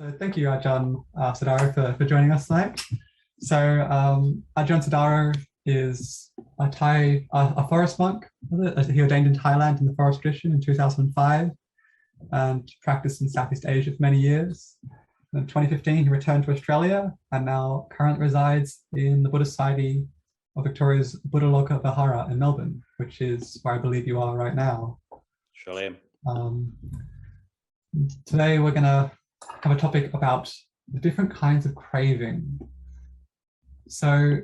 So thank you, Ajahn Sadaro, for joining us tonight. So Ajahn Sadaro is a Thai, a forest monk. He ordained in Thailand in the forest tradition in 2005 and practiced in Southeast Asia for many years. In 2015, he returned to Australia and now currently resides in the Buddhist Society of Victoria's Buddhaloka Vihara in Melbourne, which is where I believe you are right now. Surely. Today we're going to have a topic about the different kinds of craving. So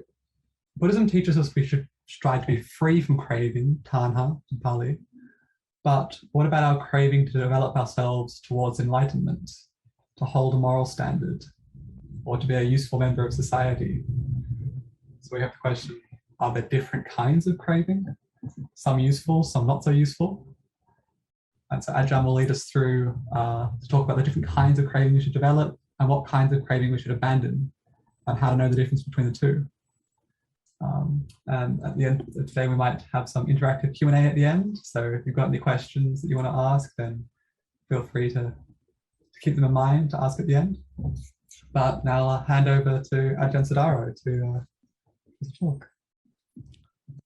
Buddhism teaches us we should strive to be free from craving, Tanha in Pali, but what about our craving to develop ourselves towards enlightenment, to hold a moral standard, or to be a useful member of society? So we have the question, are there different kinds of craving? Some useful, some not so useful? And so Ajahn will lead us through to talk about the different kinds of craving we should develop and what kinds of craving we should abandon and how to know the difference between the two. And at the end of today, we might have some interactive Q&A at the end. So if you've got any questions that you want to ask, then feel free to keep them in mind to ask at the end. But now I'll hand over to Ajahn Sadaro to talk.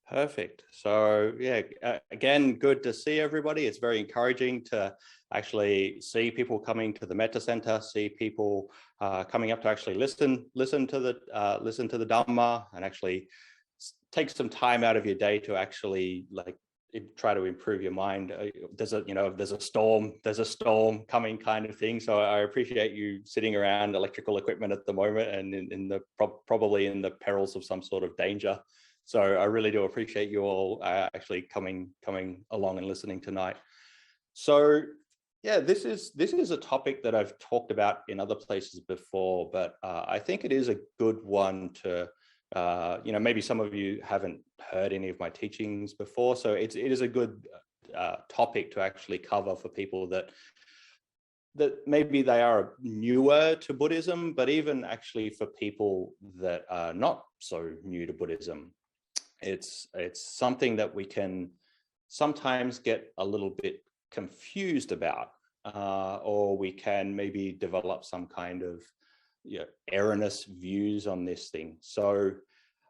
Perfect. So yeah, again, good to see everybody. It's very encouraging to actually see people coming to the Metta Center, see people coming up to actually listen to the Dhamma, and actually take some time out of your day to actually try to improve your mind. There's a storm coming kind of thing. So I appreciate you sitting around electrical equipment at the moment and probably in the perils of some sort of danger. So I really do appreciate you all actually coming along and listening tonight. So yeah, this is a topic that I've talked about in other places before, but I think it is a good one to, maybe some of you haven't heard any of my teachings before. So it is a good topic to actually cover for people that maybe they are newer to Buddhism, but even actually for people that are not so new to Buddhism. It's something that we can sometimes get a little bit confused about, or we can maybe develop some kind of erroneous views on this thing. So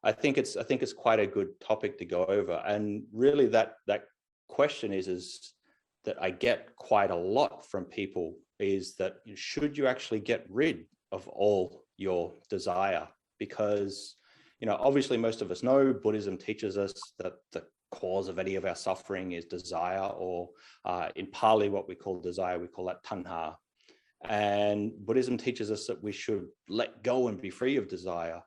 I think it's quite a good topic to go over. And really that question is that I get quite a lot from people is that should you actually get rid of all your desire? Because obviously most of us know Buddhism teaches us that the cause of any of our suffering is desire, or in Pali, what we call desire, we call that Tanha. And Buddhism teaches us that we should let go and be free of desire.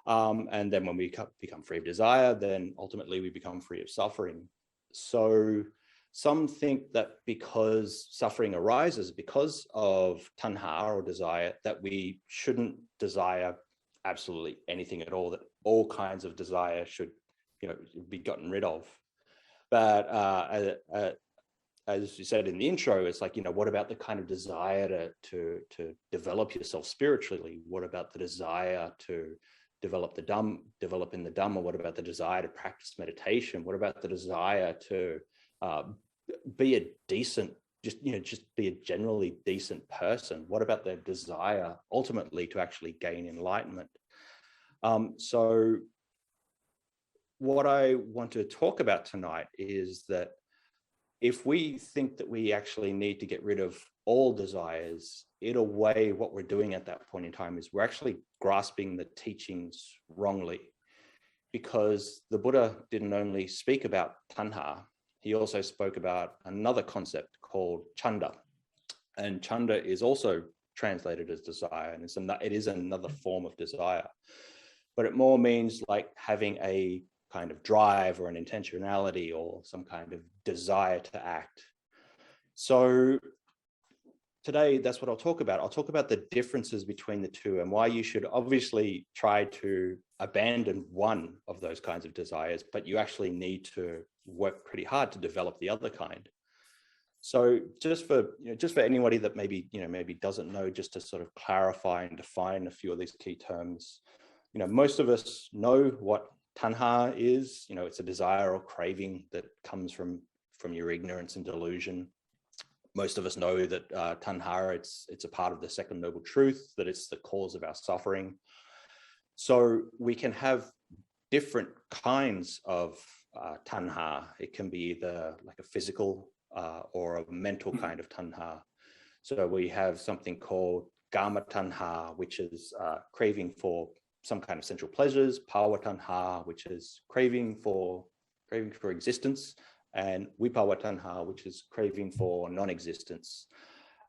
And then when we become free of desire, then ultimately we become free of suffering. So some think that because suffering arises because of Tanha or desire, that we shouldn't desire absolutely anything at all, that all kinds of desire should be gotten rid of. But as you said in the intro, it's like, what about the kind of desire to develop yourself spiritually? What about the desire to develop in the Dhamma? What about the desire to practice meditation? What about the desire to be a decent, just be a generally decent person? What about the desire ultimately to actually gain enlightenment? So what I want to talk about tonight is that if we think that we actually need to get rid of all desires, in a way, what we're doing at that point in time is we're actually grasping the teachings wrongly, because the Buddha didn't only speak about Tanha, he also spoke about another concept called Chanda. And Chanda is also translated as desire, and it is another form of desire. But it more means like having a kind of drive or an intentionality or some kind of desire to act. So today, that's what I'll talk about. I'll talk about the differences between the two and why you should obviously try to abandon one of those kinds of desires, but you actually need to work pretty hard to develop the other kind. So just for anybody that maybe doesn't know, just to sort of clarify and define a few of these key terms, most of us know what Tanha is. It's a desire or craving that comes from your ignorance and delusion. most of us know that Tanha, it's a part of the second noble truth, that it's the cause of our suffering. So we can have different kinds of Tanha. It can be either like a physical or a mental kind of Tanha. So we have something called Gama Tanha, which is craving for some kind of sensual pleasures, Pawa Tanha, which is craving for existence, and Vipawa Tanha, which is craving for non-existence.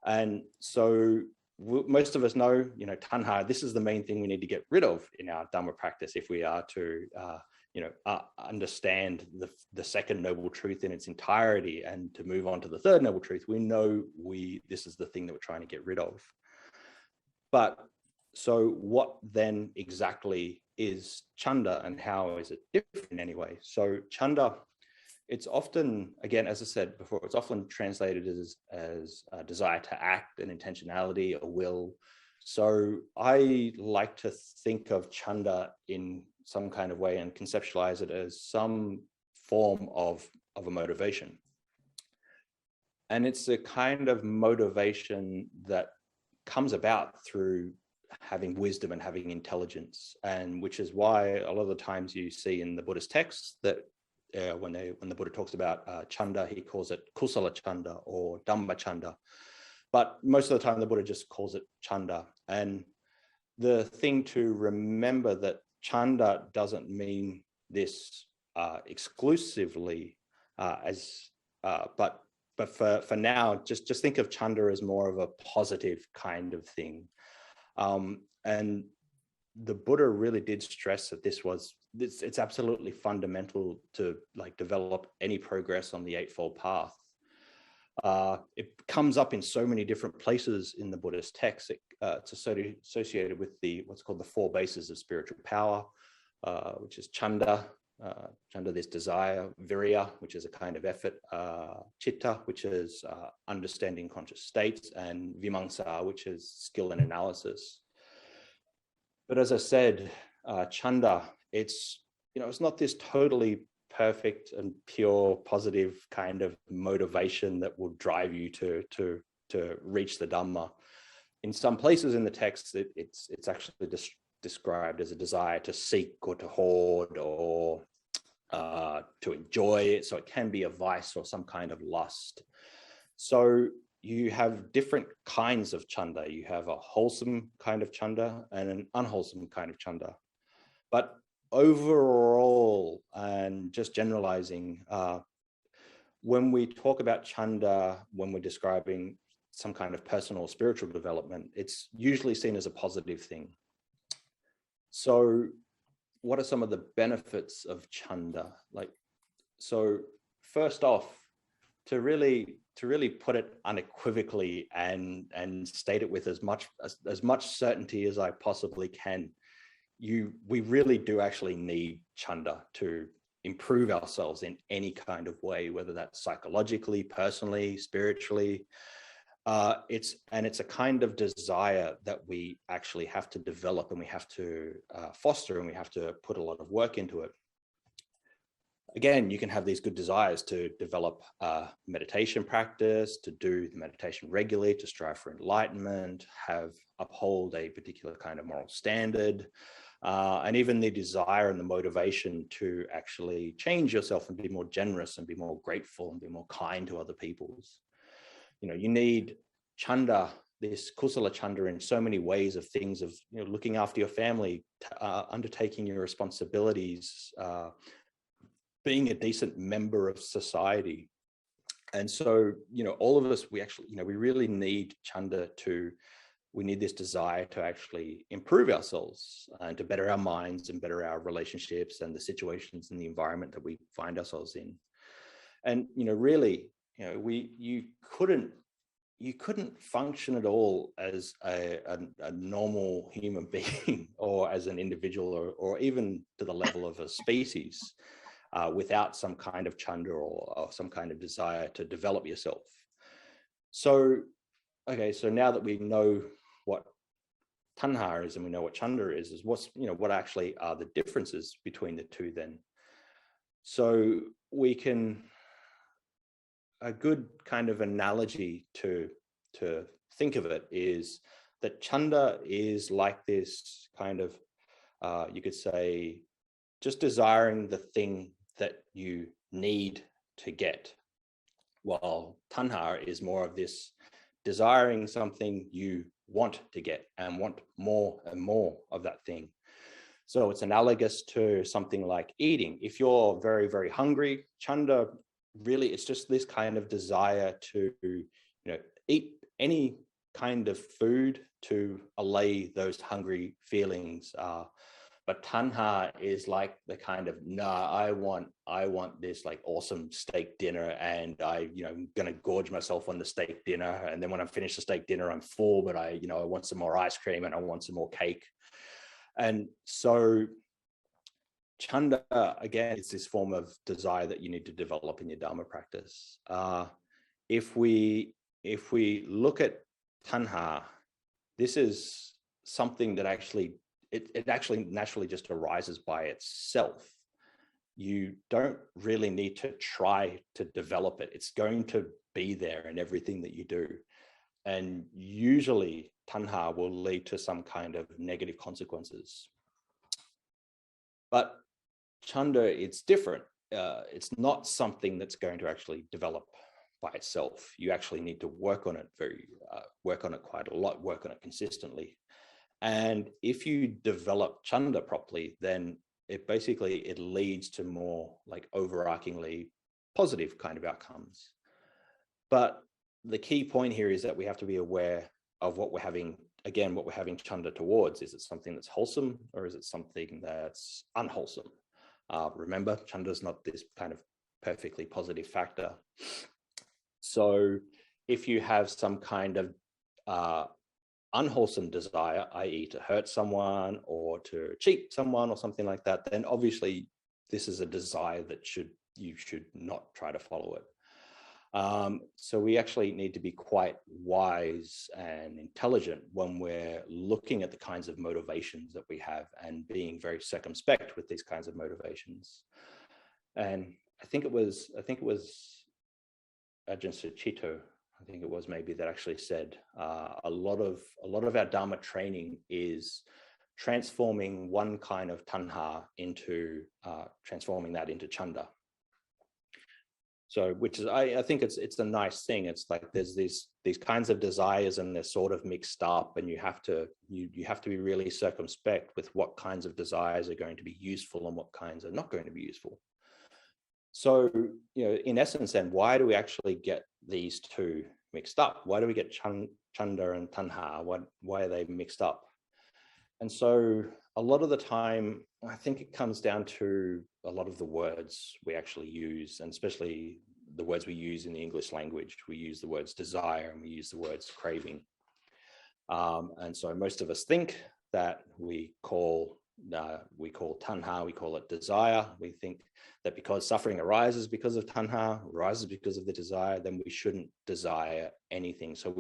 And so most of us know, Tanha, this is the main thing we need to get rid of in our Dhamma practice if we are to, understand the second noble truth in its entirety and to move on to the third noble truth. We know this is the thing that we're trying to get rid of. But so what then exactly is Chanda, and how is it different anyway? So Chanda, it's often, again, as I said before, it's often translated as a desire to act, an intentionality, a will. So I like to think of Chanda in some kind of way and conceptualize it as some form of a motivation. And it's a kind of motivation that comes about through having wisdom and having intelligence, and which is why a lot of the times you see in the Buddhist texts that when the Buddha talks about Chanda, he calls it Kusala Chanda or Dhamma Chanda. But most of the time the Buddha just calls it Chanda. And the thing to remember that Chanda doesn't mean this exclusively but for now, just think of Chanda as more of a positive kind of thing. And the Buddha really did stress that it's absolutely fundamental to develop any progress on the Eightfold Path. It comes up in so many different places in the Buddhist texts. It's associated with what's called the four bases of spiritual power, which is Chanda, this desire, Virya, which is a kind of effort, Chitta, which is understanding conscious states, and Vimamsa, which is skill and analysis. But as I said, Chanda, it's not this totally perfect and pure positive kind of motivation that will drive you to reach the Dhamma. In some places in the text, it's actually described as a desire to seek or to hoard or to enjoy it. So it can be a vice or some kind of lust. So you have different kinds of Chanda. You have a wholesome kind of Chanda and an unwholesome kind of Chanda. But overall, and just generalizing, when we talk about Chanda, when we're describing some kind of personal or spiritual development, it's usually seen as a positive thing. So what are some of the benefits of Chanda? So first off, to really put it unequivocally and state it with as much certainty as I possibly can, we really do actually need Chanda to improve ourselves in any kind of way, whether that's psychologically, personally, spiritually. It's a kind of desire that we actually have to develop, and we have to foster, and we have to put a lot of work into it. Again, you can have these good desires to develop meditation practice, to do the meditation regularly, to strive for enlightenment, uphold a particular kind of moral standard, and even the desire and the motivation to actually change yourself and be more generous and be more grateful and be more kind to other people. You need Chanda, this Kusala Chanda, in so many ways of things of looking after your family, undertaking your responsibilities, being a decent member of society. And so, all of us, we really need Chanda we need this desire to actually improve ourselves and to better our minds and better our relationships and the situations and the environment that we find ourselves in. And, really, you couldn't function at all as a normal human being or as an individual or even to the level of a species without some kind of Chanda or some kind of desire to develop yourself. So, okay, so now that we know what Tanha is and we know what Chanda is what actually are the differences between the two then? So we can a good kind of analogy to think of it is that chanda is like this kind of, you could say, just desiring the thing that you need to get, while tanha is more of this desiring something you want to get and want more and more of that thing. So it's analogous to something like eating. If you're very, very hungry, chanda really, it's just this kind of desire to, eat any kind of food to allay those hungry feelings. But tanha is like the kind of, I want this like awesome steak dinner, and I'm gonna gorge myself on the steak dinner, and then when I finish the steak dinner, I'm full, but I want some more ice cream and I want some more cake. And so chanda, again, is this form of desire that you need to develop in your Dhamma practice. If we look at tanha, this is something that actually, it actually naturally just arises by itself. You don't really need to try to develop it. It's going to be there in everything that you do. And usually tanha will lead to some kind of negative consequences. But chanda, it's different. It's not something that's going to actually develop by itself. You actually need to work on it work on it quite a lot, work on it consistently. And if you develop chanda properly, then it leads to more like overarchingly positive kind of outcomes. But the key point here is that we have to be aware of what we're having chanda towards. Is it something that's wholesome, or is it something that's unwholesome? Remember, chanda is not this kind of perfectly positive factor. So if you have some kind of unwholesome desire, i.e. to hurt someone or to cheat someone or something like that, then obviously this is a desire that you should not try to follow it. So we actually need to be quite wise and intelligent when we're looking at the kinds of motivations that we have, and being very circumspect with these kinds of motivations. And I think it was Ajahn Sadaro, I think it was maybe, that actually said a lot of our Dhamma training is transforming one kind of tanha into transforming that into chanda. So, which is, I think it's a nice thing. It's like there's these kinds of desires, and they're sort of mixed up, and you have to be really circumspect with what kinds of desires are going to be useful and what kinds are not going to be useful. So, in essence, then, why do we actually get these two mixed up? Why do we get chanda and tanha? Why are they mixed up? And so a lot of the time, I think it comes down to a lot of the words we actually use, and especially the words we use in the English language. We use the words desire and we use the words craving. And so most of us think that we call tanha, we call it desire. We think that because suffering arises because of tanha, arises because of the desire, then we shouldn't desire anything. So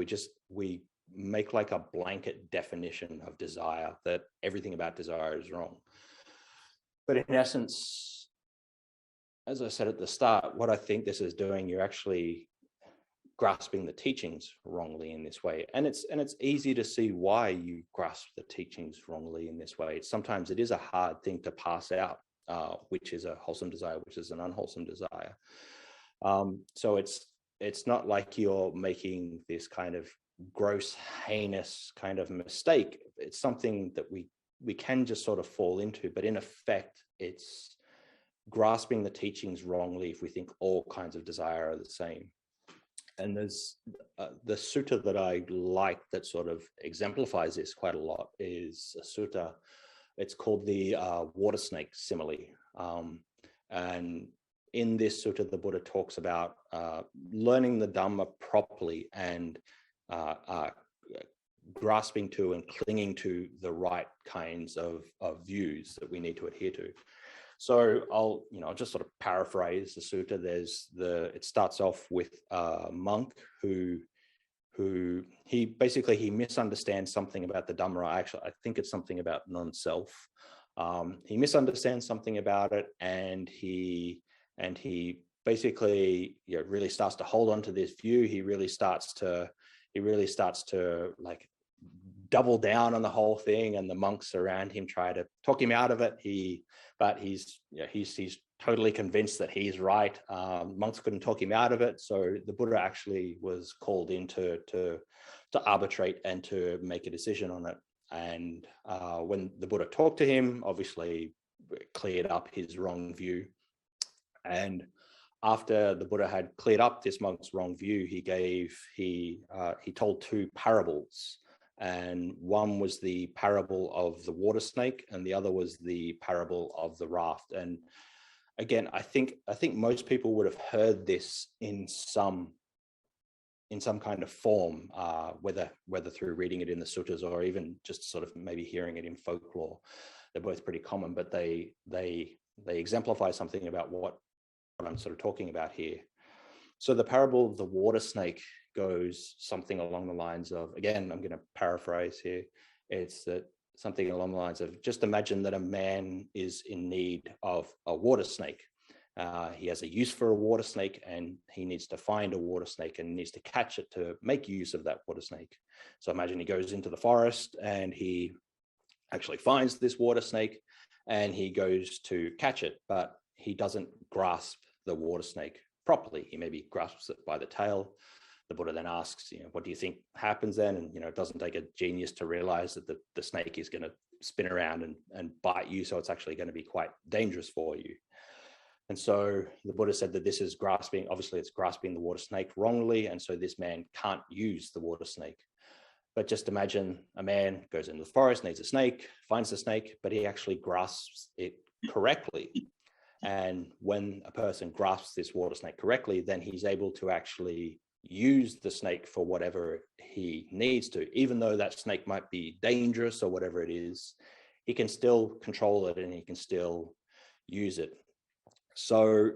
we make like a blanket definition of desire, that everything about desire is wrong. But in essence, as I said at the start, what I think this is doing, you're actually grasping the teachings wrongly in this way. And it's easy to see why you grasp the teachings wrongly in this way. Sometimes it is a hard thing to pass out, which is a wholesome desire, which is an unwholesome desire. So it's not like you're making this kind of gross, heinous kind of mistake. It's something that we can just sort of fall into, but in effect, it's grasping the teachings wrongly if we think all kinds of desire are the same. And there's the sutta that I like that sort of exemplifies this quite a lot is a sutta. It's called the water snake simile. And in this sutta, the Buddha talks about learning the Dhamma properly and grasping to and clinging to the right kinds of views that we need to adhere to. So I'll just sort of paraphrase the sutta. It starts off with a monk who he misunderstands something about the Dhamma. I think it's something about non-self. He misunderstands something about it, and he basically, really starts to hold on to this view. He really starts to like double down on the whole thing, and the monks around him try to talk him out of it. But he's totally convinced that he's right. Monks couldn't talk him out of it, so the Buddha actually was called in to arbitrate and to make a decision on it. And when the Buddha talked to him, obviously cleared up his wrong view. And after the Buddha had cleared up this monk's wrong view, he told two parables. And one was the parable of the water snake, and the other was the parable of the raft. And again, I think most people would have heard this in some kind of form, whether through reading it in the suttas or even just sort of maybe hearing it in folklore. They're both pretty common, but they exemplify something about what I'm sort of talking about here. So the parable of the water snake goes something along the lines of, again, I'm going to paraphrase here. It's that something along the lines of, just imagine that a man is in need of a water snake. He has a use for a water snake, and he needs to find a water snake and needs to catch it to make use of that water snake. So imagine he goes into the forest and he actually finds this water snake, and he goes to catch it, but he doesn't grasp the water snake properly. He maybe grasps it by the tail. The Buddha then asks, what do you think happens then? And, it doesn't take a genius to realize that the snake is going to spin around and bite you. So it's actually going to be quite dangerous for you. And so the Buddha said that this is grasping, obviously it's grasping the water snake wrongly. And so this man can't use the water snake. But just imagine a man goes into the forest, needs a snake, finds the snake, but he actually grasps it correctly. And when a person grasps this water snake correctly, then he's able to actually use the snake for whatever he needs to. Even though that snake might be dangerous or whatever it is, he can still control it and he can still use it. So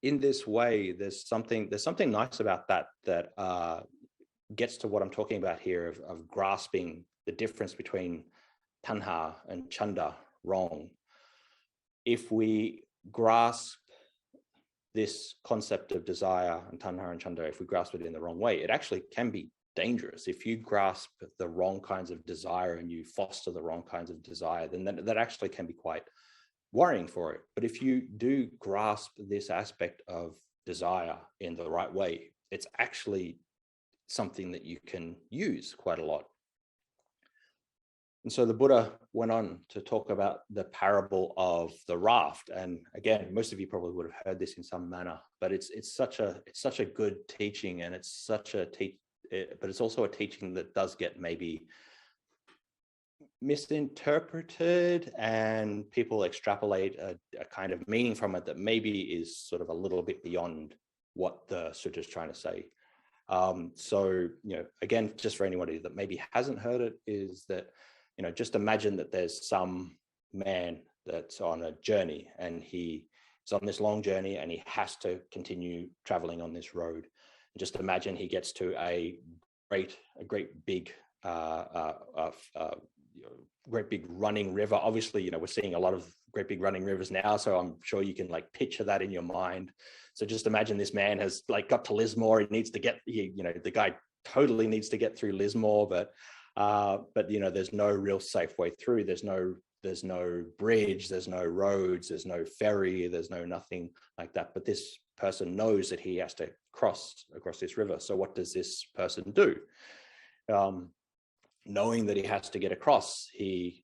in this way, there's something nice about that gets to what I'm talking about here of grasping the difference between Tanha and Chanda wrong. If we grasp this concept of desire and Tanha and Chanda, if we grasp it in the wrong way, it actually can be dangerous. If you grasp the wrong kinds of desire and you foster the wrong kinds of desire, then that actually can be quite worrying for it. But if you do grasp this aspect of desire in the right way, it's actually something that you can use quite a lot. And so the Buddha went on to talk about the parable of the raft. And again, most of you probably would have heard this in some manner, but it's such a good teaching, and it's such a but it's also a teaching that does get maybe misinterpreted, and people extrapolate a kind of meaning from it that maybe is sort of a little bit beyond what the sutta is trying to say. So, again, just for anybody that maybe hasn't heard it, is that, just imagine that there's some man that's on a journey, and he's on this long journey and he has to continue traveling on this road. Just imagine he gets to a great big great big running river. Obviously, we're seeing a lot of great big running rivers now, so I'm sure you can like picture that in your mind. So just imagine this man has like got to Lismore. He needs to get, the guy totally needs to get through Lismore, but there's no real safe way through. There's no bridge, there's no roads, there's no ferry, there's no nothing like that. But this person knows that he has to cross across this river. So what does this person do? Knowing that he has to get across, he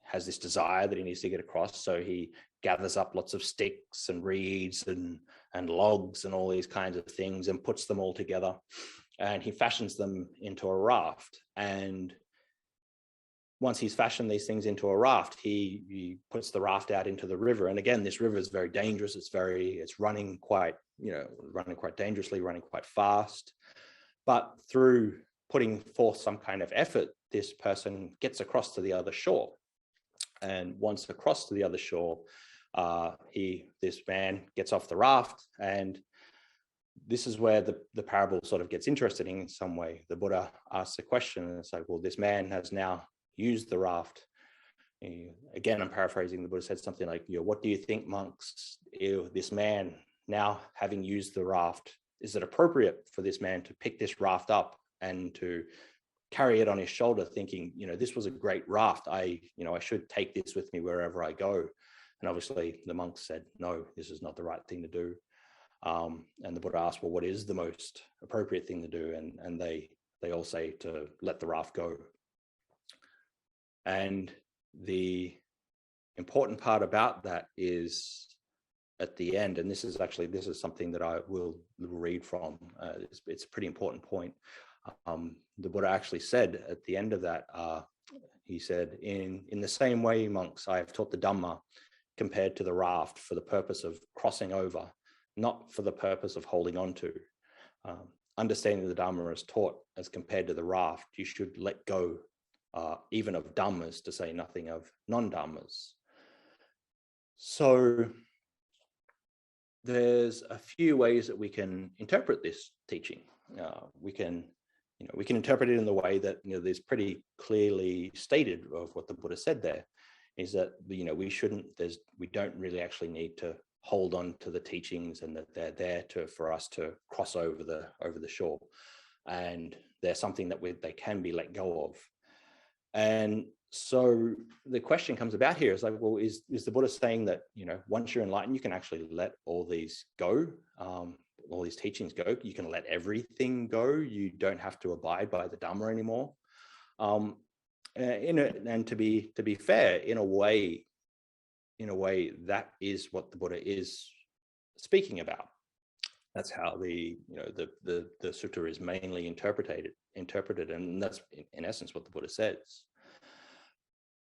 has this desire that he needs to get across. So he gathers up lots of sticks and reeds and logs and all these kinds of things and puts them all together, and he fashions them into a raft. And once he's fashioned these things into a raft, he puts the raft out into the river. And again, this river is very dangerous. It's running quite dangerously, running quite fast. But through putting forth some kind of effort, this person gets across to the other shore. And once across to the other shore, this man gets off the raft. And this is where the parable sort of gets interesting in some way. The Buddha asks a question, and it's like, well, this man has now used the raft. again, I'm paraphrasing, the Buddha said something like, what do you think, monks? This man, now having used the raft, is it appropriate for this man to pick this raft up and to carry it on his shoulder, thinking, this was a great raft. I should take this with me wherever I go. And obviously the monks said, no, this is not the right thing to do. And the Buddha asked, well, what is the most appropriate thing to do? And they all say to let the raft go. And the important part about that is at the end, and this is something that I will read from. It's a pretty important point. The Buddha actually said at the end of that, he said, in the same way, monks, I have taught the Dhamma compared to the raft for the purpose of crossing over, not for the purpose of holding on to. Understanding the Dhamma as taught as compared to the raft, you should let go even of Dhammas, to say nothing of non-Dhammas. So there's a few ways that we can interpret this teaching. We can interpret it in the way that there's pretty clearly stated of what the Buddha said there, is that we don't really actually need to hold on to the teachings, and that they're there for us to cross over the shore, and they're something that they can be let go of. And so the question comes about here is like, well, is the Buddha saying that once you're enlightened, you can actually let all these go, all these teachings go, you can let everything go, you don't have to abide by the Dhamma anymore? And to be fair, in a way, that is what the Buddha is speaking about. That's how the sutta is mainly interpreted, and that's in essence what the Buddha says.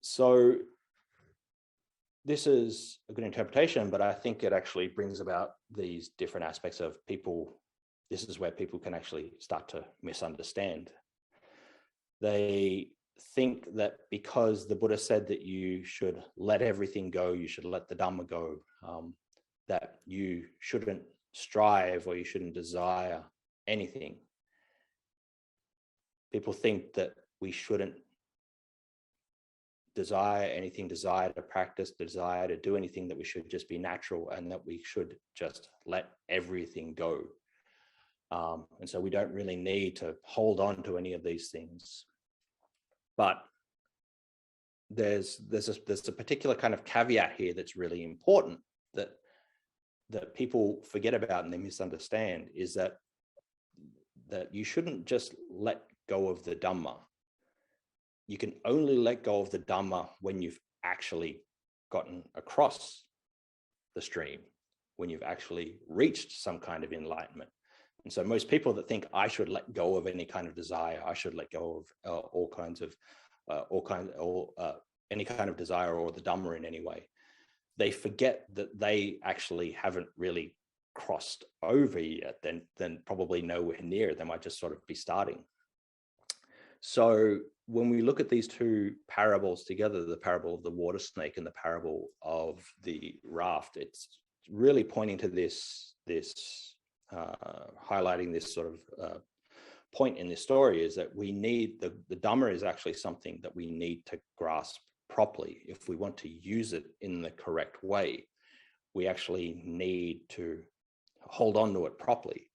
So this is a good interpretation, but I think it actually brings about these different aspects of people. This is where people can actually start to misunderstand. They think that because the Buddha said that you should let everything go, you should let the Dhamma go, that you shouldn't strive or you shouldn't desire anything. People think that we shouldn't desire anything, desire to practice, desire to do anything, that we should just be natural, and that we should just let everything go. And so we don't really need to hold on to any of these things. But there's a particular kind of caveat here that's really important that people forget about and they misunderstand, is that you shouldn't just let go of the Dhamma. You can only let go of the Dhamma when you've actually gotten across the stream, when you've actually reached some kind of enlightenment. And so most people that think I should let go of any kind of desire, I should let go of any kind of desire or the Dhamma in any way, they forget that they actually haven't really crossed over yet, then probably nowhere near. They might just sort of be starting. So when we look at these two parables together, the parable of the water snake and the parable of the raft, it's really pointing to this highlighting this sort of point in this story, is that we need the Dhamma is actually something that we need to grasp properly. If we want to use it in the correct way, we actually need to hold on to it properly.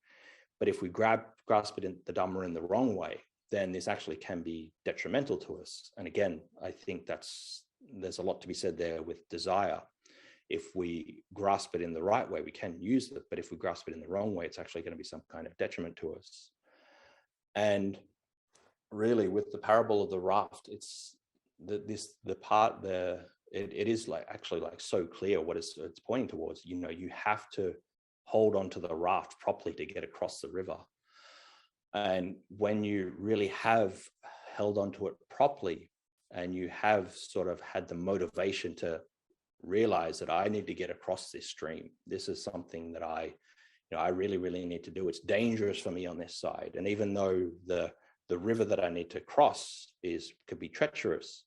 But if we grasp it in the Dhamma in the wrong way, then this actually can be detrimental to us. And again, I think there's a lot to be said there with desire. If we grasp it in the right way, we can use it. But if we grasp it in the wrong way, it's actually going to be some kind of detriment to us. And really, with the parable of the raft, it's it is like actually like so clear what it's pointing towards. You have to hold on to the raft properly to get across the river. And when you really have held onto it properly, and you have sort of had the motivation to realize that I need to get across this stream, this is something that I really, really need to do. It's dangerous for me on this side. And even though the river that I need to cross could be treacherous,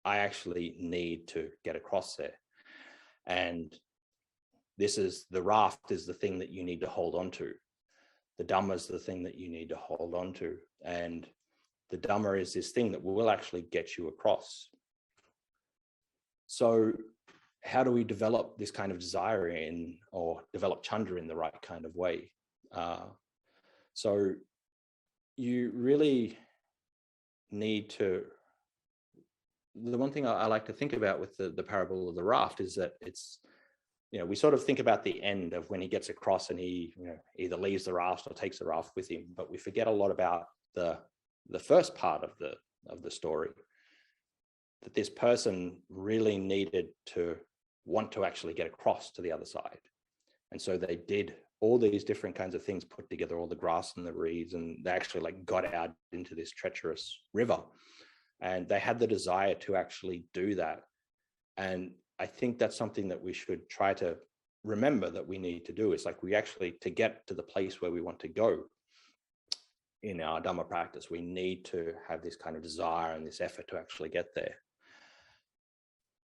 I actually need to get across there. And the raft is the thing that you need to hold on to. The Dhamma is the thing that you need to hold on to. And the Dhamma is this thing that will actually get you across. So how do we develop this kind of desire in, or develop chanda in the right kind of way? So you really need to, the one thing I like to think about with the parable of the raft is that it's, we sort of think about the end of when he gets across and he, either leaves the raft or takes the raft with him, but we forget a lot about the first part of the story, that this person really needed to want to actually get across to the other side. And so they did all these different kinds of things, put together all the grass and the reeds, and they actually like got out into this treacherous river. And they had the desire to actually do that. And I think that's something that we should try to remember that we need to do. It's like we actually, to get to the place where we want to go in our Dhamma practice, we need to have this kind of desire and this effort to actually get there.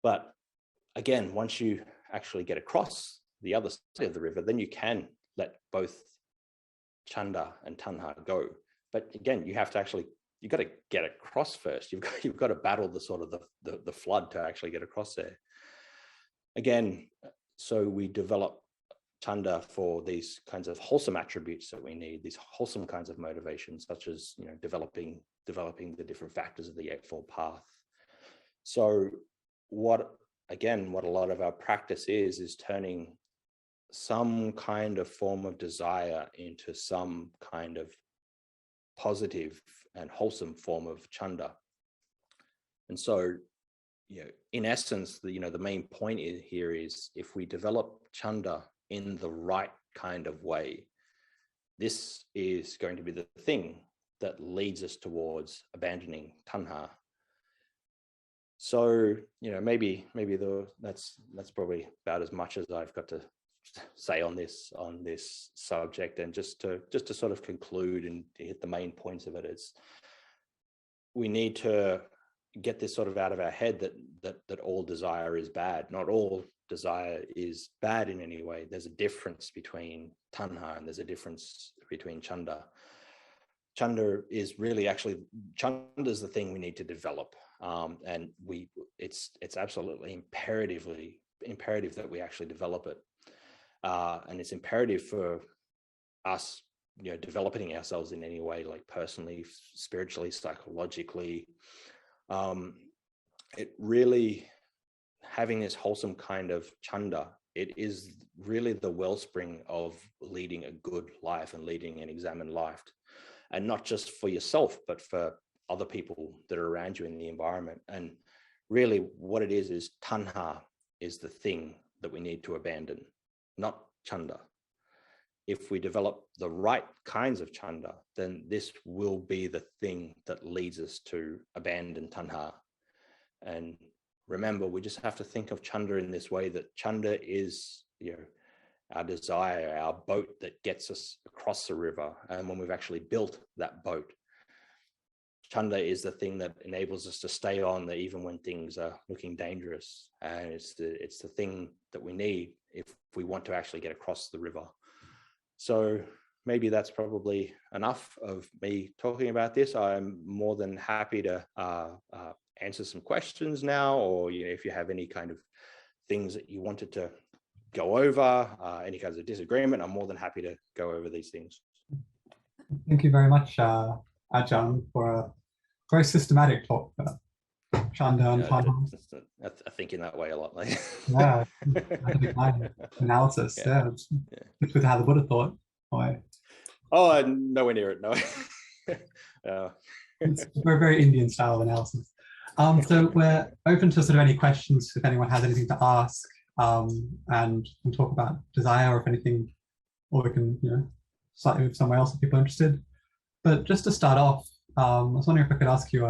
But again, once you actually get across the other side of the river, then you can let both chanda and tanha go. But again, you have to actually, you've got to get across first. You've got to battle the sort of the flood to actually get across there. Again, so we develop chanda for these kinds of wholesome attributes that we need, these wholesome kinds of motivations, such as developing the different factors of the Eightfold Path. So what a lot of our practice is turning some kind of form of desire into some kind of positive and wholesome form of chanda. And so, in essence, the main point here is, if we develop chanda in the right kind of way, this is going to be the thing that leads us towards abandoning tanha. So, maybe that's probably about as much as I've got to say on this subject. And just to sort of conclude and hit the main points of it, is we need to get this sort of out of our head that all desire is bad. Not all desire is bad in any way. There's a difference between tanha and there's a difference between chanda. Chanda is really chanda is the thing we need to develop, and it's absolutely imperative that we actually develop it, and it's imperative for us, developing ourselves in any way, like personally, spiritually, psychologically. It really, having this wholesome kind of chanda, it is really the wellspring of leading a good life and leading an examined life, and not just for yourself, but for other people that are around you in the environment. And really what it is tanha is the thing that we need to abandon, not chanda. If we develop the right kinds of chanda, then this will be the thing that leads us to abandon tanha. And remember, we just have to think of chanda in this way, that chanda is, our desire, our boat that gets us across the river. And when we've actually built that boat, chanda is the thing that enables us to stay on even when things are looking dangerous. And it's the thing that we need if we want to actually get across the river. So maybe that's probably enough of me talking about this. I'm more than happy to answer some questions now, or if you have any kind of things that you wanted to go over, any kinds of disagreement, I'm more than happy to go over these things. Thank you very much, Ajahn, for a very systematic talk about chanda and tanha. I think in that way a lot. Like. Yeah, analysis. Yeah, it's with how the Buddha thought. Why? Oh, nowhere near it. No. It's a very Indian style of analysis. So we're open to sort of any questions if anyone has anything to ask, and talk about desire, or if anything, or we can slightly move somewhere else if people are interested. But just to start off, I was wondering if I could ask you,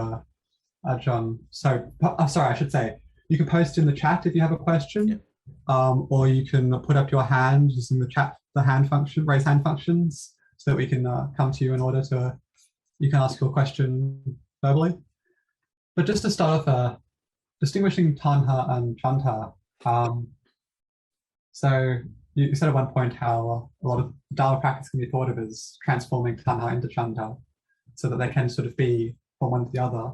Ajahn. So, sorry, I should say, you can post in the chat if you have a question, or you can put up your hand using the chat, the hand function, raise hand functions, so that we can come to you in order to, you can ask your question verbally. But just to start off, distinguishing tanha and chanda. So you said at one point how a lot of Dhamma practice can be thought of as transforming tanha into chanda, so that they can sort of be from one to the other.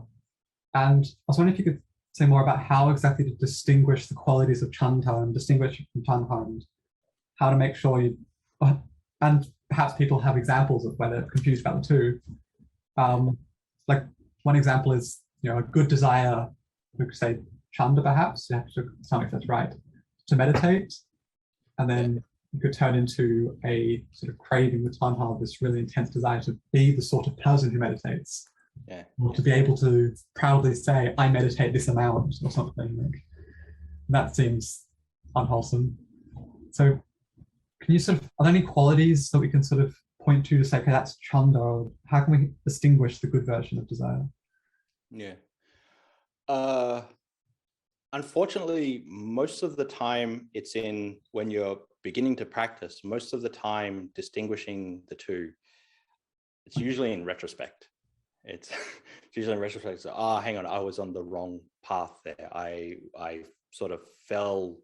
And I was wondering if you could say more about how exactly to distinguish the qualities of Chanda and distinguish it from Tanha, and how to make sure you, and perhaps people have examples of where they're confused about the two. Like one example is, a good desire, we could say Chanda perhaps, you have to tell me if that's right, to meditate, and then it could turn into a sort of craving with Tanha, this really intense desire to be the sort of person who meditates. Or to be able to proudly say, I meditate this amount or something. Like, that seems unwholesome. So can you are there any qualities that we can sort of point to say, okay, that's Chanda, or how can we distinguish the good version of desire? Unfortunately, most of the time it's when you're beginning to practice, most of the time distinguishing the two, it's usually in retrospect. It's usually in retrospect. So, hang on, I was on the wrong path there. I sort of fell,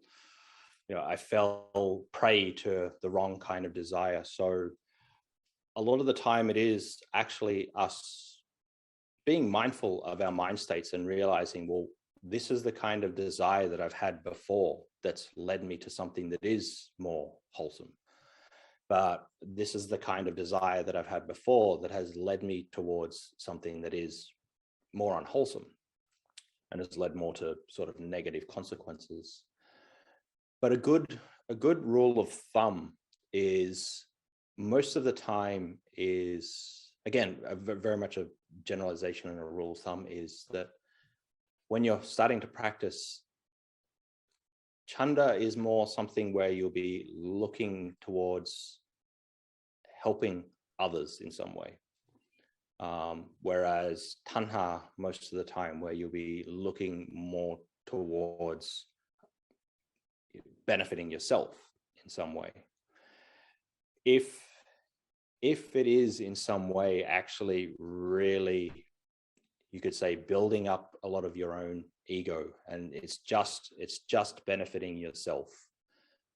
I fell prey to the wrong kind of desire. So a lot of the time it is actually us being mindful of our mind states and realizing, well, this is the kind of desire that I've had before that's led me to something that is more wholesome. But this is the kind of desire that I've had before that has led me towards something that is more unwholesome and has led more to sort of negative consequences. But a good rule of thumb is, most of the time is, again, very much a generalization and a rule of thumb, is that when you're starting to practice, Chanda is more something where you'll be looking towards helping others in some way. Whereas Tanha, most of the time, where you'll be looking more towards benefiting yourself in some way. If it is in some way actually really, you could say, building up a lot of your own ego, and it's just benefiting yourself,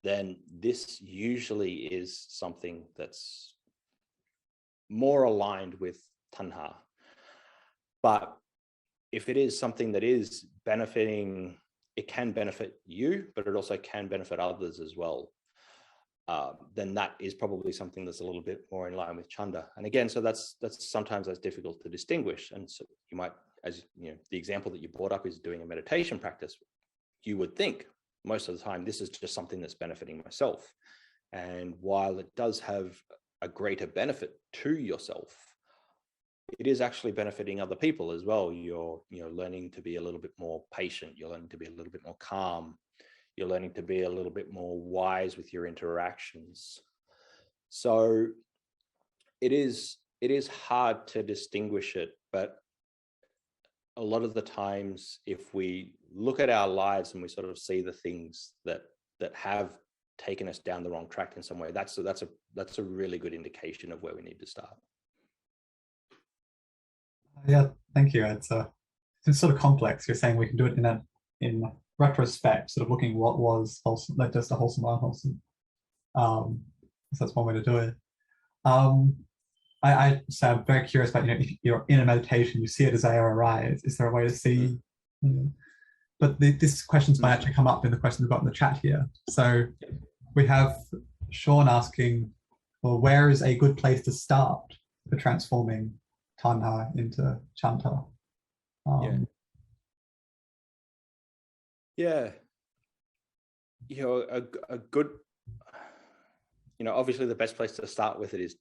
then this usually is something that's more aligned with Tanha. But if it is something that is benefiting, it can benefit you, but it also can benefit others as well, then that is probably something that's a little bit more in line with Chanda. And again, so that's sometimes that's difficult to distinguish. And so you might, as the example that you brought up is doing a meditation practice. You would think most of the time this is just something that's benefiting myself. And while it does have a greater benefit to yourself, it is actually benefiting other people as well. You're learning to be a little bit more patient. You're learning to be a little bit more calm. You're learning to be a little bit more wise with your interactions. So it is hard to distinguish it, but a lot of the times, if we look at our lives and we sort of see the things that have taken us down the wrong track in some way, that's a really good indication of where we need to start. Yeah, thank you. It's sort of complex. You're saying we can do it in retrospect, sort of looking what was wholesome, like just a wholesome or unwholesome. So that's one way to do it. I'm very curious about, if you're in a meditation, you see a desire arise, is there a way to see? But this questions might actually come up in the questions we've got in the chat here. So we have Sean asking, well, where is a good place to start for transforming Tanha into Chanda? A good, obviously the best place to start with it is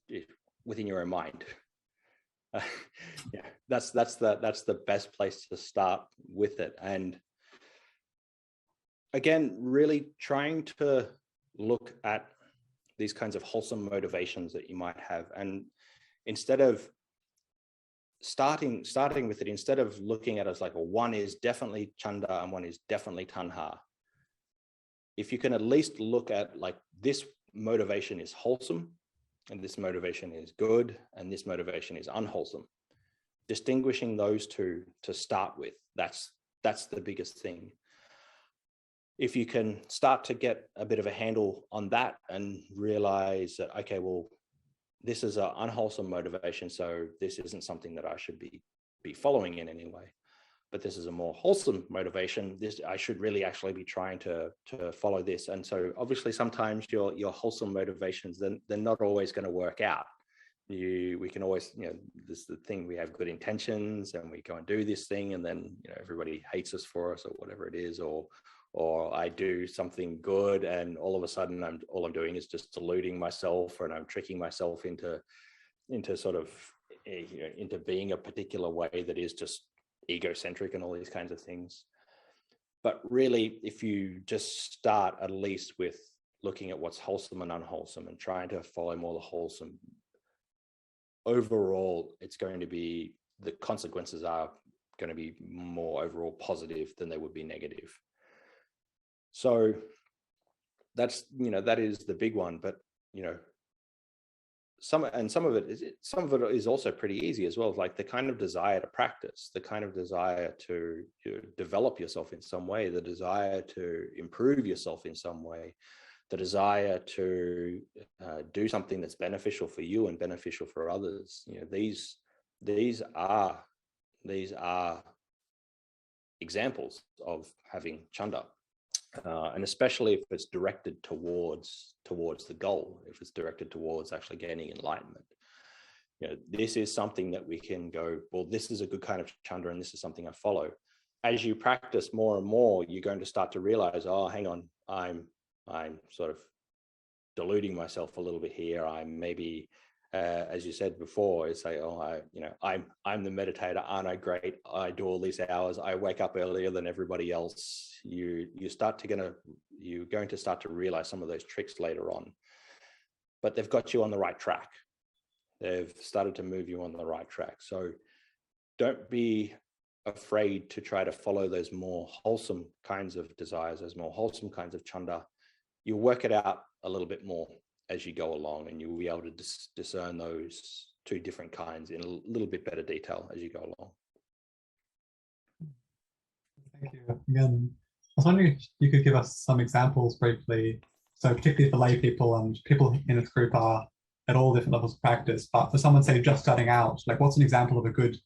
within your own mind. That's the best place to start with it. And again, really trying to look at these kinds of wholesome motivations that you might have, and instead of starting with it, instead of looking at it as like, well, one is definitely Chanda and one is definitely Tanha, if you can at least look at, like, this motivation is wholesome and this motivation is good and this motivation is unwholesome, distinguishing those two to start with, that's the biggest thing. If you can start to get a bit of a handle on that and realize that, okay, well, this is an unwholesome motivation, so this isn't something that I should be following in any way. but this is a more wholesome motivation. I should really actually be trying to follow this. And so obviously sometimes your wholesome motivations, then they're not always going to work out. We can always, this is the thing, we have good intentions and we go and do this thing, and then everybody hates us for us or whatever it is, or I do something good and all of a sudden all I'm doing is just deluding myself, and I'm tricking myself into sort of into being a particular way that is just egocentric and all these kinds of things. But really, if you just start at least with looking at what's wholesome and unwholesome and trying to follow more the wholesome, overall it's going to be, the consequences are going to be more overall positive than they would be negative. So that's, that is the big one. But some of it is also pretty easy as well, like the kind of desire to practice, the kind of desire to develop yourself in some way, the desire to improve yourself in some way, the desire to do something that's beneficial for you and beneficial for others. These are examples of having chanda. And especially if it's directed towards the goal, if it's directed towards actually gaining enlightenment. This is something that we can go, well, this is a good kind of chanda and this is something I follow. As you practice more and more, you're going to start to realize, oh, hang on, I'm sort of deluding myself a little bit here. I'm maybe, as you said before, it's like, oh, I'm the meditator, aren't I great? I do all these hours. I wake up earlier than everybody else. You're going to start to realize some of those tricks later on, but they've got you on the right track. They've started to move you on the right track. So don't be afraid to try to follow those more wholesome kinds of desires, those more wholesome kinds of chanda. You'll work it out a little bit more as you go along, and you'll be able to discern those two different kinds in a little bit better detail as you go along. Thank you. Again, I was wondering if you could give us some examples briefly. So particularly for lay people, and people in this group are at all different levels of practice, but for someone, say, just starting out, like what's an example of a good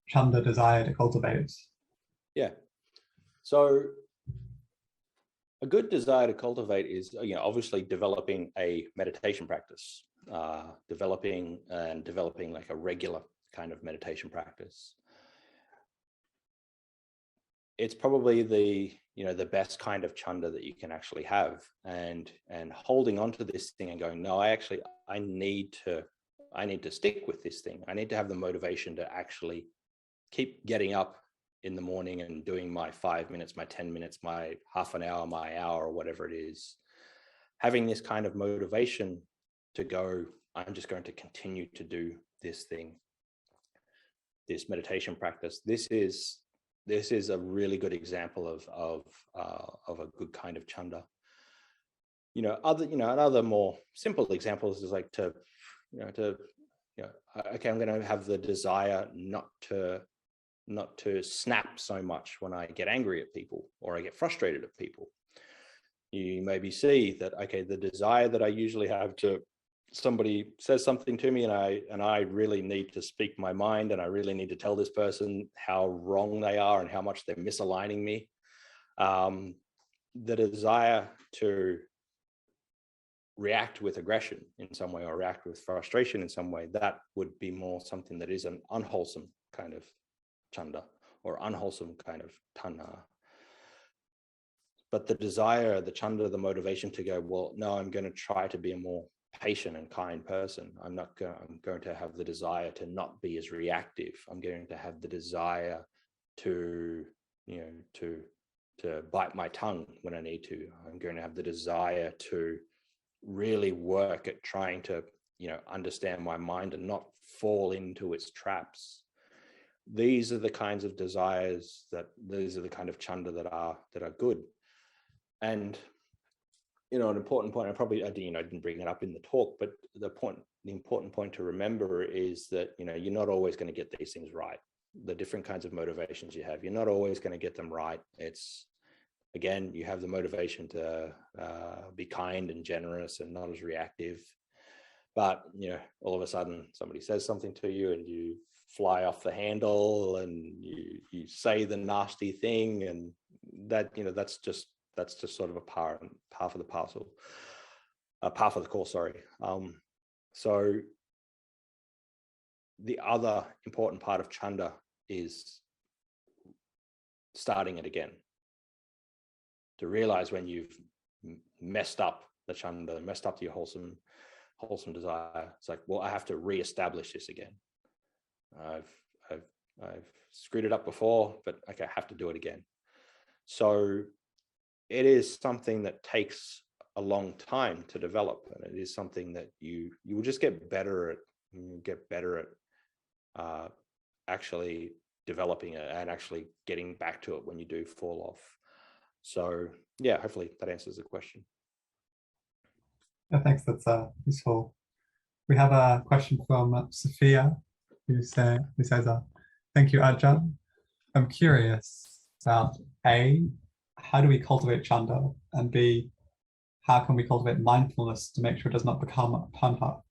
chanda desire to cultivate? Yeah. So a good desire to cultivate is, obviously developing a meditation practice, developing like a regular kind of meditation practice. It's probably the best kind of chanda that you can actually have, and holding on to this thing and going, no, I need to stick with this thing. I need to have the motivation to actually keep getting up in the morning and doing my 5 minutes, my 10 minutes, my half an hour, my hour, or whatever it is. Having this kind of motivation to go, I'm just going to continue to do this thing, this meditation practice. This is a really good example of a good kind of chanda. Other more simple examples is like okay, I'm going to have the desire not to snap so much when I get angry at people or I get frustrated at people. You maybe see that, okay, the desire that I usually have to, somebody says something to me and I really need to speak my mind, and I really need to tell this person how wrong they are and how much they're misaligning me. The desire to react with aggression in some way or react with frustration in some way, that would be more something that is an unwholesome kind of chanda or unwholesome kind of tanha. But the desire, the chanda, the motivation to go, well, no, I'm going to try to be a more patient and kind person. I'm going to have the desire to not be as reactive. I'm going to have the desire to bite my tongue when I need to. I'm going to have the desire to really work at trying to, understand my mind and not fall into its traps. These are the kinds of desires these are the kind of chanda that are good. And an important point, I didn't bring it up in the talk, but the important point to remember is that you're not always going to get these things right. The different kinds of motivations you have, you're not always going to get them right. It's, again, you have the motivation to be kind and generous and not as reactive, but all of a sudden somebody says something to you and you fly off the handle and you you say the nasty thing, and that, that's just sort of a par for the parcel, par for the course, sorry. So the other important part of chanda is starting it again, to realize when you've messed up the chanda, messed up your wholesome desire. It's like, well, I have to reestablish this again. I've screwed it up before, but okay, I have to do it again. So it is something that takes a long time to develop, and it is something that you will just get better at. You get better at actually developing it and actually getting back to it when you do fall off. So yeah, hopefully that answers the question. Yeah, thanks. That's useful. We have a question from Sophia, who says, "Thank you, Ajahn. I'm curious about A, how do we cultivate chanda, and B, how can we cultivate mindfulness to make sure it does not become a tanha,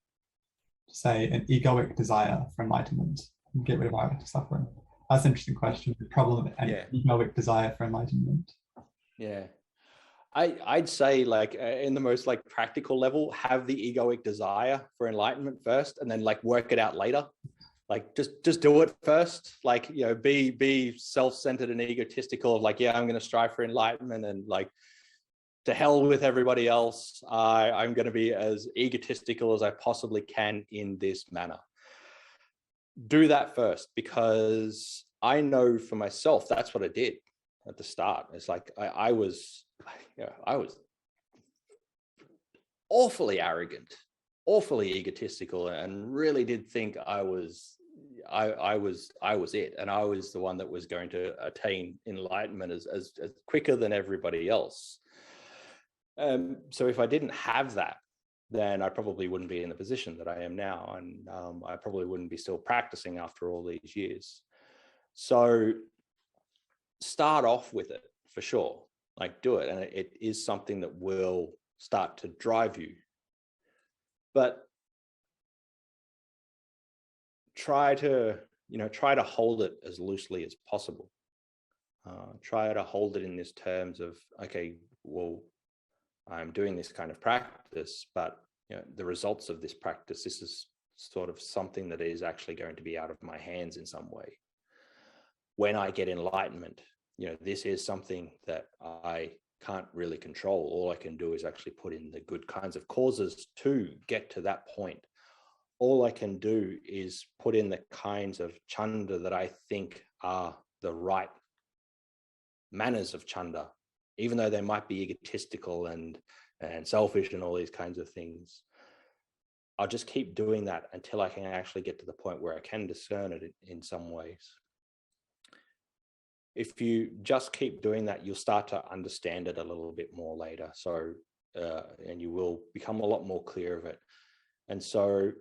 say an egoic desire for enlightenment, and get rid of our suffering?" That's an interesting question. The problem of an egoic desire for enlightenment. Yeah. I'd say, like, in the most like practical level, have the egoic desire for enlightenment first, and then like work it out later. Like just do it first. Like, be self-centered and egotistical of like, yeah, I'm going to strive for enlightenment, and like, to hell with everybody else. I'm going to be as egotistical as I possibly can in this manner. Do that first, because I know for myself, that's what I did at the start. It's like, I was awfully arrogant, awfully egotistical, and really did think I was it, and I was the one that was going to attain enlightenment as quicker than everybody else. So if I didn't have that, then I probably wouldn't be in the position that I am now, and I probably wouldn't be still practicing after all these years. So start off with it, for sure. Like, do it, and it is something that will start to drive you. But try to hold it as loosely as possible. Try to hold it in this terms of, okay, well, I'm doing this kind of practice, but the results of this practice, this is sort of something that is actually going to be out of my hands in some way. When I get enlightenment, this is something that I can't really control. All I can do is actually put in the good kinds of causes to get to that point. All I can do is put in the kinds of chanda that I think are the right manners of chanda, even though they might be egotistical and selfish and all these kinds of things. I'll just keep doing that until I can actually get to the point where I can discern it in some ways. If you just keep doing that, you'll start to understand it a little bit more later. So, and you will become a lot more clear of it. And so,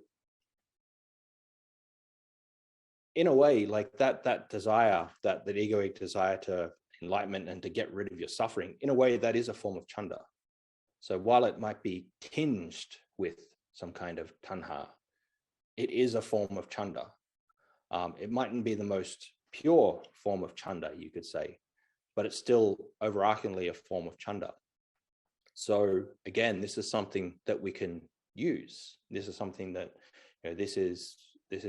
in a way, like that desire, that egoic desire to enlightenment and to get rid of your suffering, in a way, that is a form of chanda. So while it might be tinged with some kind of tanha, it is a form of chanda. It mightn't be the most pure form of chanda, you could say, but it's still overarchingly a form of chanda. So again, this is something that we can use. This is something that, this is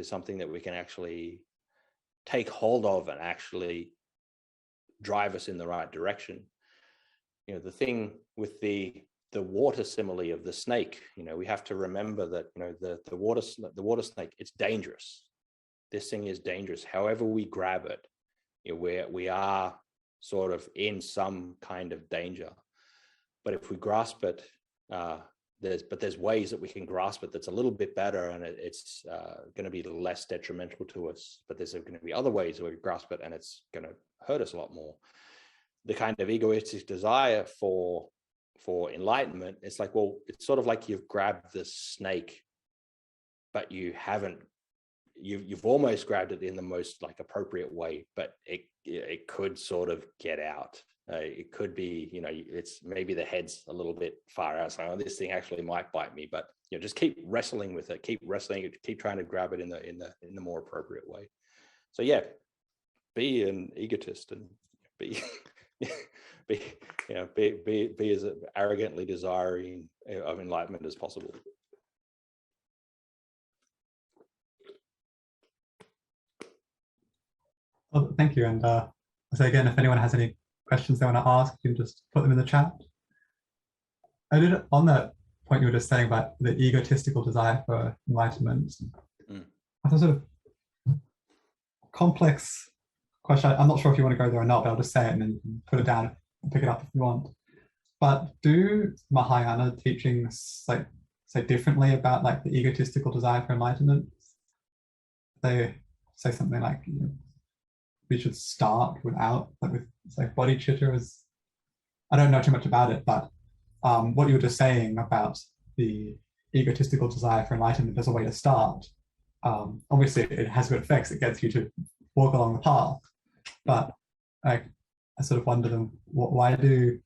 something that we can actually take hold of and actually drive us in the right direction. The thing with the water simile of the snake, we have to remember that, the water snake, it's dangerous. This thing is dangerous. However we grab it, we are sort of in some kind of danger. But if we grasp it, there's ways that we can grasp it that's a little bit better, and it's going to be less detrimental to us. But there's going to be other ways where we grasp it and it's going to hurt us a lot more. The kind of egoistic desire for enlightenment, it's like, well, it's sort of like you've grabbed this snake, but you haven't. You've almost grabbed it in the most like appropriate way, but it could sort of get out. It could be, it's maybe the head's a little bit far out. So this thing actually might bite me, but just keep wrestling with it. Keep wrestling it. Keep trying to grab it in the more appropriate way. So yeah, be an egotist and be be as arrogantly desiring of enlightenment as possible. Well, thank you. And so again, if anyone has any questions they want to ask, you can just put them in the chat. I did on that point you were just saying about the egotistical desire for enlightenment. That's a sort of complex question. I'm not sure if you want to go there or not, but I'll just say it and then you can put it down and pick it up if you want. But do Mahayana teachings like say differently about like the egotistical desire for enlightenment? They say something like, you know, we should start without, like with say bodhicitta is, I don't know too much about it, but what you were just saying about the egotistical desire for enlightenment as a way to start, obviously it has good effects. It gets you to walk along the path, but I sort of wonder them, why do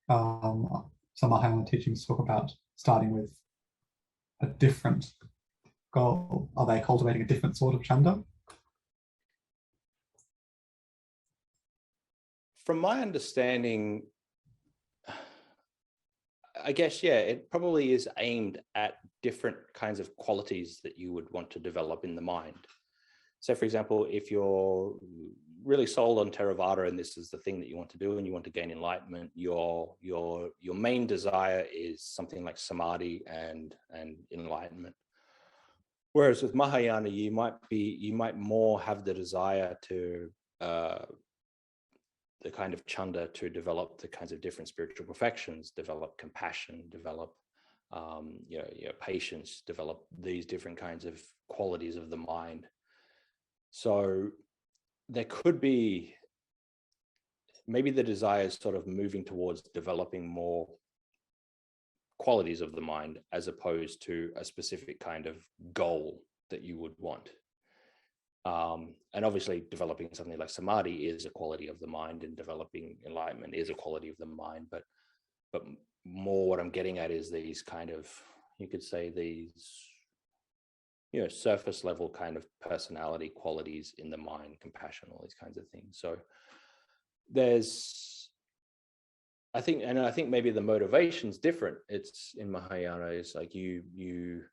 some Mahayana teachings talk about starting with a different goal? Are they cultivating a different sort of chanda? From my understanding, I guess, yeah, it probably is aimed at different kinds of qualities that you would want to develop in the mind. So, for example, if you're really sold on Theravada and this is the thing that you want to do and you want to gain enlightenment, your main desire is something like samadhi and enlightenment. Whereas with Mahayana, you might more have the desire to the kind of chanda to develop the kinds of different spiritual perfections, develop compassion, develop patience, develop these different kinds of qualities of the mind. So there could be maybe the desire is sort of moving towards developing more qualities of the mind as opposed to a specific kind of goal that you would want. And obviously developing something like samadhi is a quality of the mind, and developing enlightenment is a quality of the mind, but more what I'm getting at is these kind of, you could say these, you know, surface level kind of personality qualities in the mind, compassion, all these kinds of things. So there's, I think maybe the motivation's different. It's in Mahayana, it's like you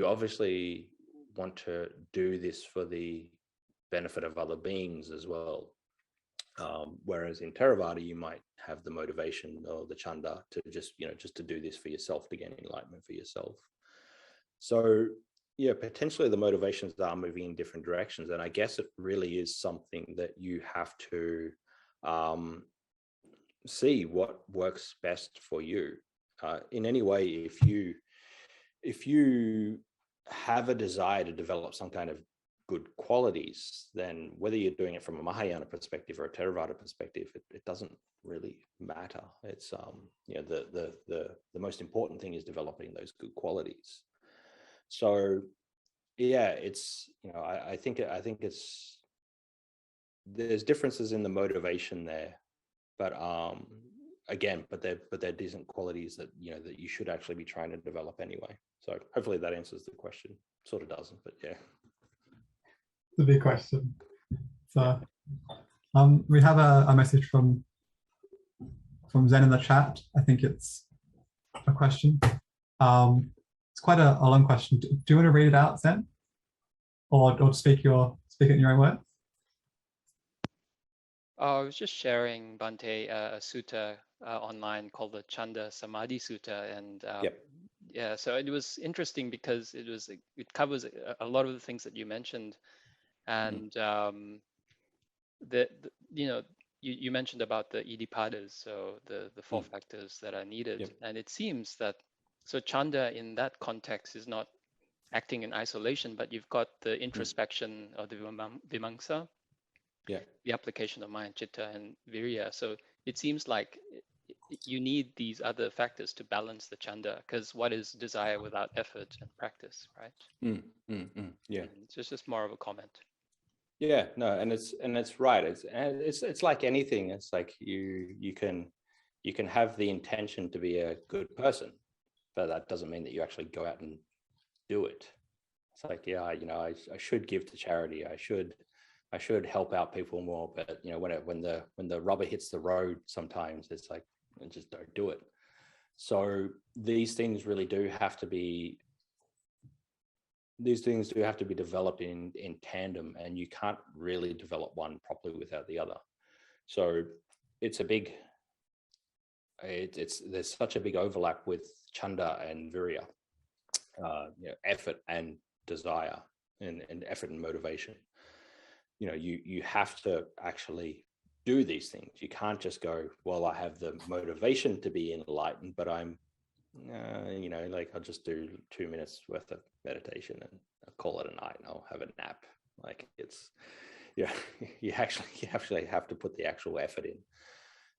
obviously want to do this for the benefit of other beings as well. Whereas in Theravada, you might have the motivation or the chanda to just to do this for yourself, to gain enlightenment for yourself. So yeah, potentially the motivations are moving in different directions. And I guess it really is something that you have to see what works best for you. In any way, if you have a desire to develop some kind of good qualities, then whether you're doing it from a Mahayana perspective or a Theravada perspective, it doesn't really matter. It's the most important thing is developing those good qualities. So yeah, it's, I think it's, there's differences in the motivation there, but again, but they're decent qualities that that you should actually be trying to develop anyway. So hopefully that answers the question. Sort of doesn't, but yeah. The big question. So we have a message from Zen in the chat. I think it's a question. It's quite a long question. Do you want to read it out, Zen, or speak it in your own words? I was just sharing, Bhante, a sutta online called the Chanda Samadhi Sutta, and yeah, so it was interesting because it covers a lot of the things that you mentioned, and you mentioned about the iddhipadas, so the four factors that are needed, and it seems that so chanda in that context is not acting in isolation, but you've got the introspection of the vimamsa, the application of mind, citta, and virya. So it seems like you need these other factors to balance the chanda, because what is desire without effort and practice, right? Yeah, it's just more of a comment. Yeah, no, and it's right. It's like anything. It's like you can have the intention to be a good person, but that doesn't mean that you actually go out and do it. It's like, I should give to charity. I should I should help out people more, but you know, when the rubber hits the road, sometimes it's like, I just don't do it. So these things really do have to be, developed in tandem, and you can't really develop one properly without the other. So it's a big, there's such a big overlap with chanda and virya, you know, effort and desire, and effort and motivation. You know, you have to actually do these things. You can't just go, well, I have the motivation to be enlightened, but I'm, you know, like I'll just do 2 minutes worth of meditation and I'll call it a night and I'll have a nap. Like it's, yeah, you actually have to put the actual effort in.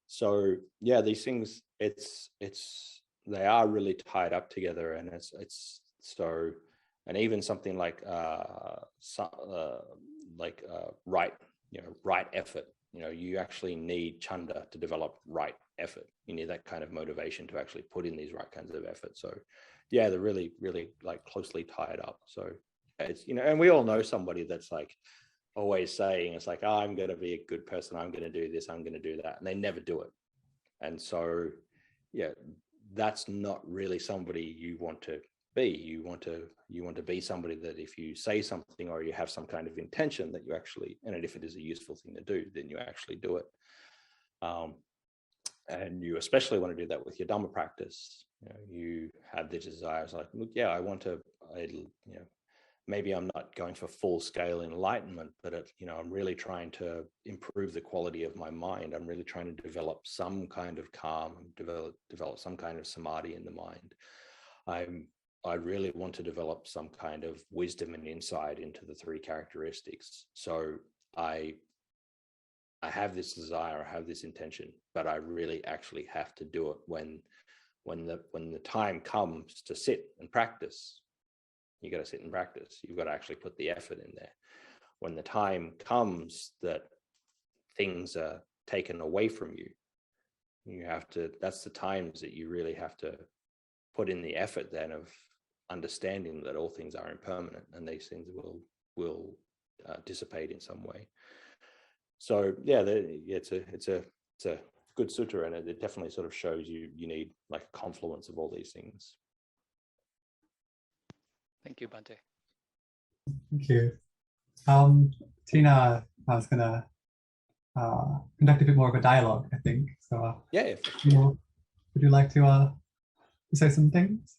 So yeah, these things, they are really tied up together, and it's so, and even something like right effort. You know, you actually need chanda to develop right effort. You need that kind of motivation to actually put in these right kinds of effort. So yeah, they're really, really like closely tied up. So it's, you know, and we all know somebody that's like always saying, it's like, oh, I'm going to be a good person, I'm going to do this, I'm going to do that, and they never do it. And so yeah, that's not really somebody you want to be. You want to be somebody that if you say something or you have some kind of intention, that you actually, and if it is a useful thing to do, then you actually do it. And you especially want to do that with your Dhamma practice. You know, you have the desires like, look, yeah, you know, maybe I'm not going for full scale enlightenment, but you know, I'm really trying to improve the quality of my mind. I'm really trying to develop some kind of calm, develop some kind of samadhi in the mind. I really want to develop some kind of wisdom and insight into the three characteristics. So I have this desire, I have this intention, but I really actually have to do it when the time comes to sit and practice. You got to sit and practice. You've got to actually put the effort in there. When the time comes that things are taken away from you, you have to, that's the times that you really have to put in the effort then of understanding that all things are impermanent and these things will dissipate in some way. So yeah, it's a good sutta, and it definitely sort of shows you need like a confluence of all these things. Thank you, Bhante. Thank you. Tina, I was going to conduct a bit more of a dialogue, I think. So yeah. Would you like to say some things?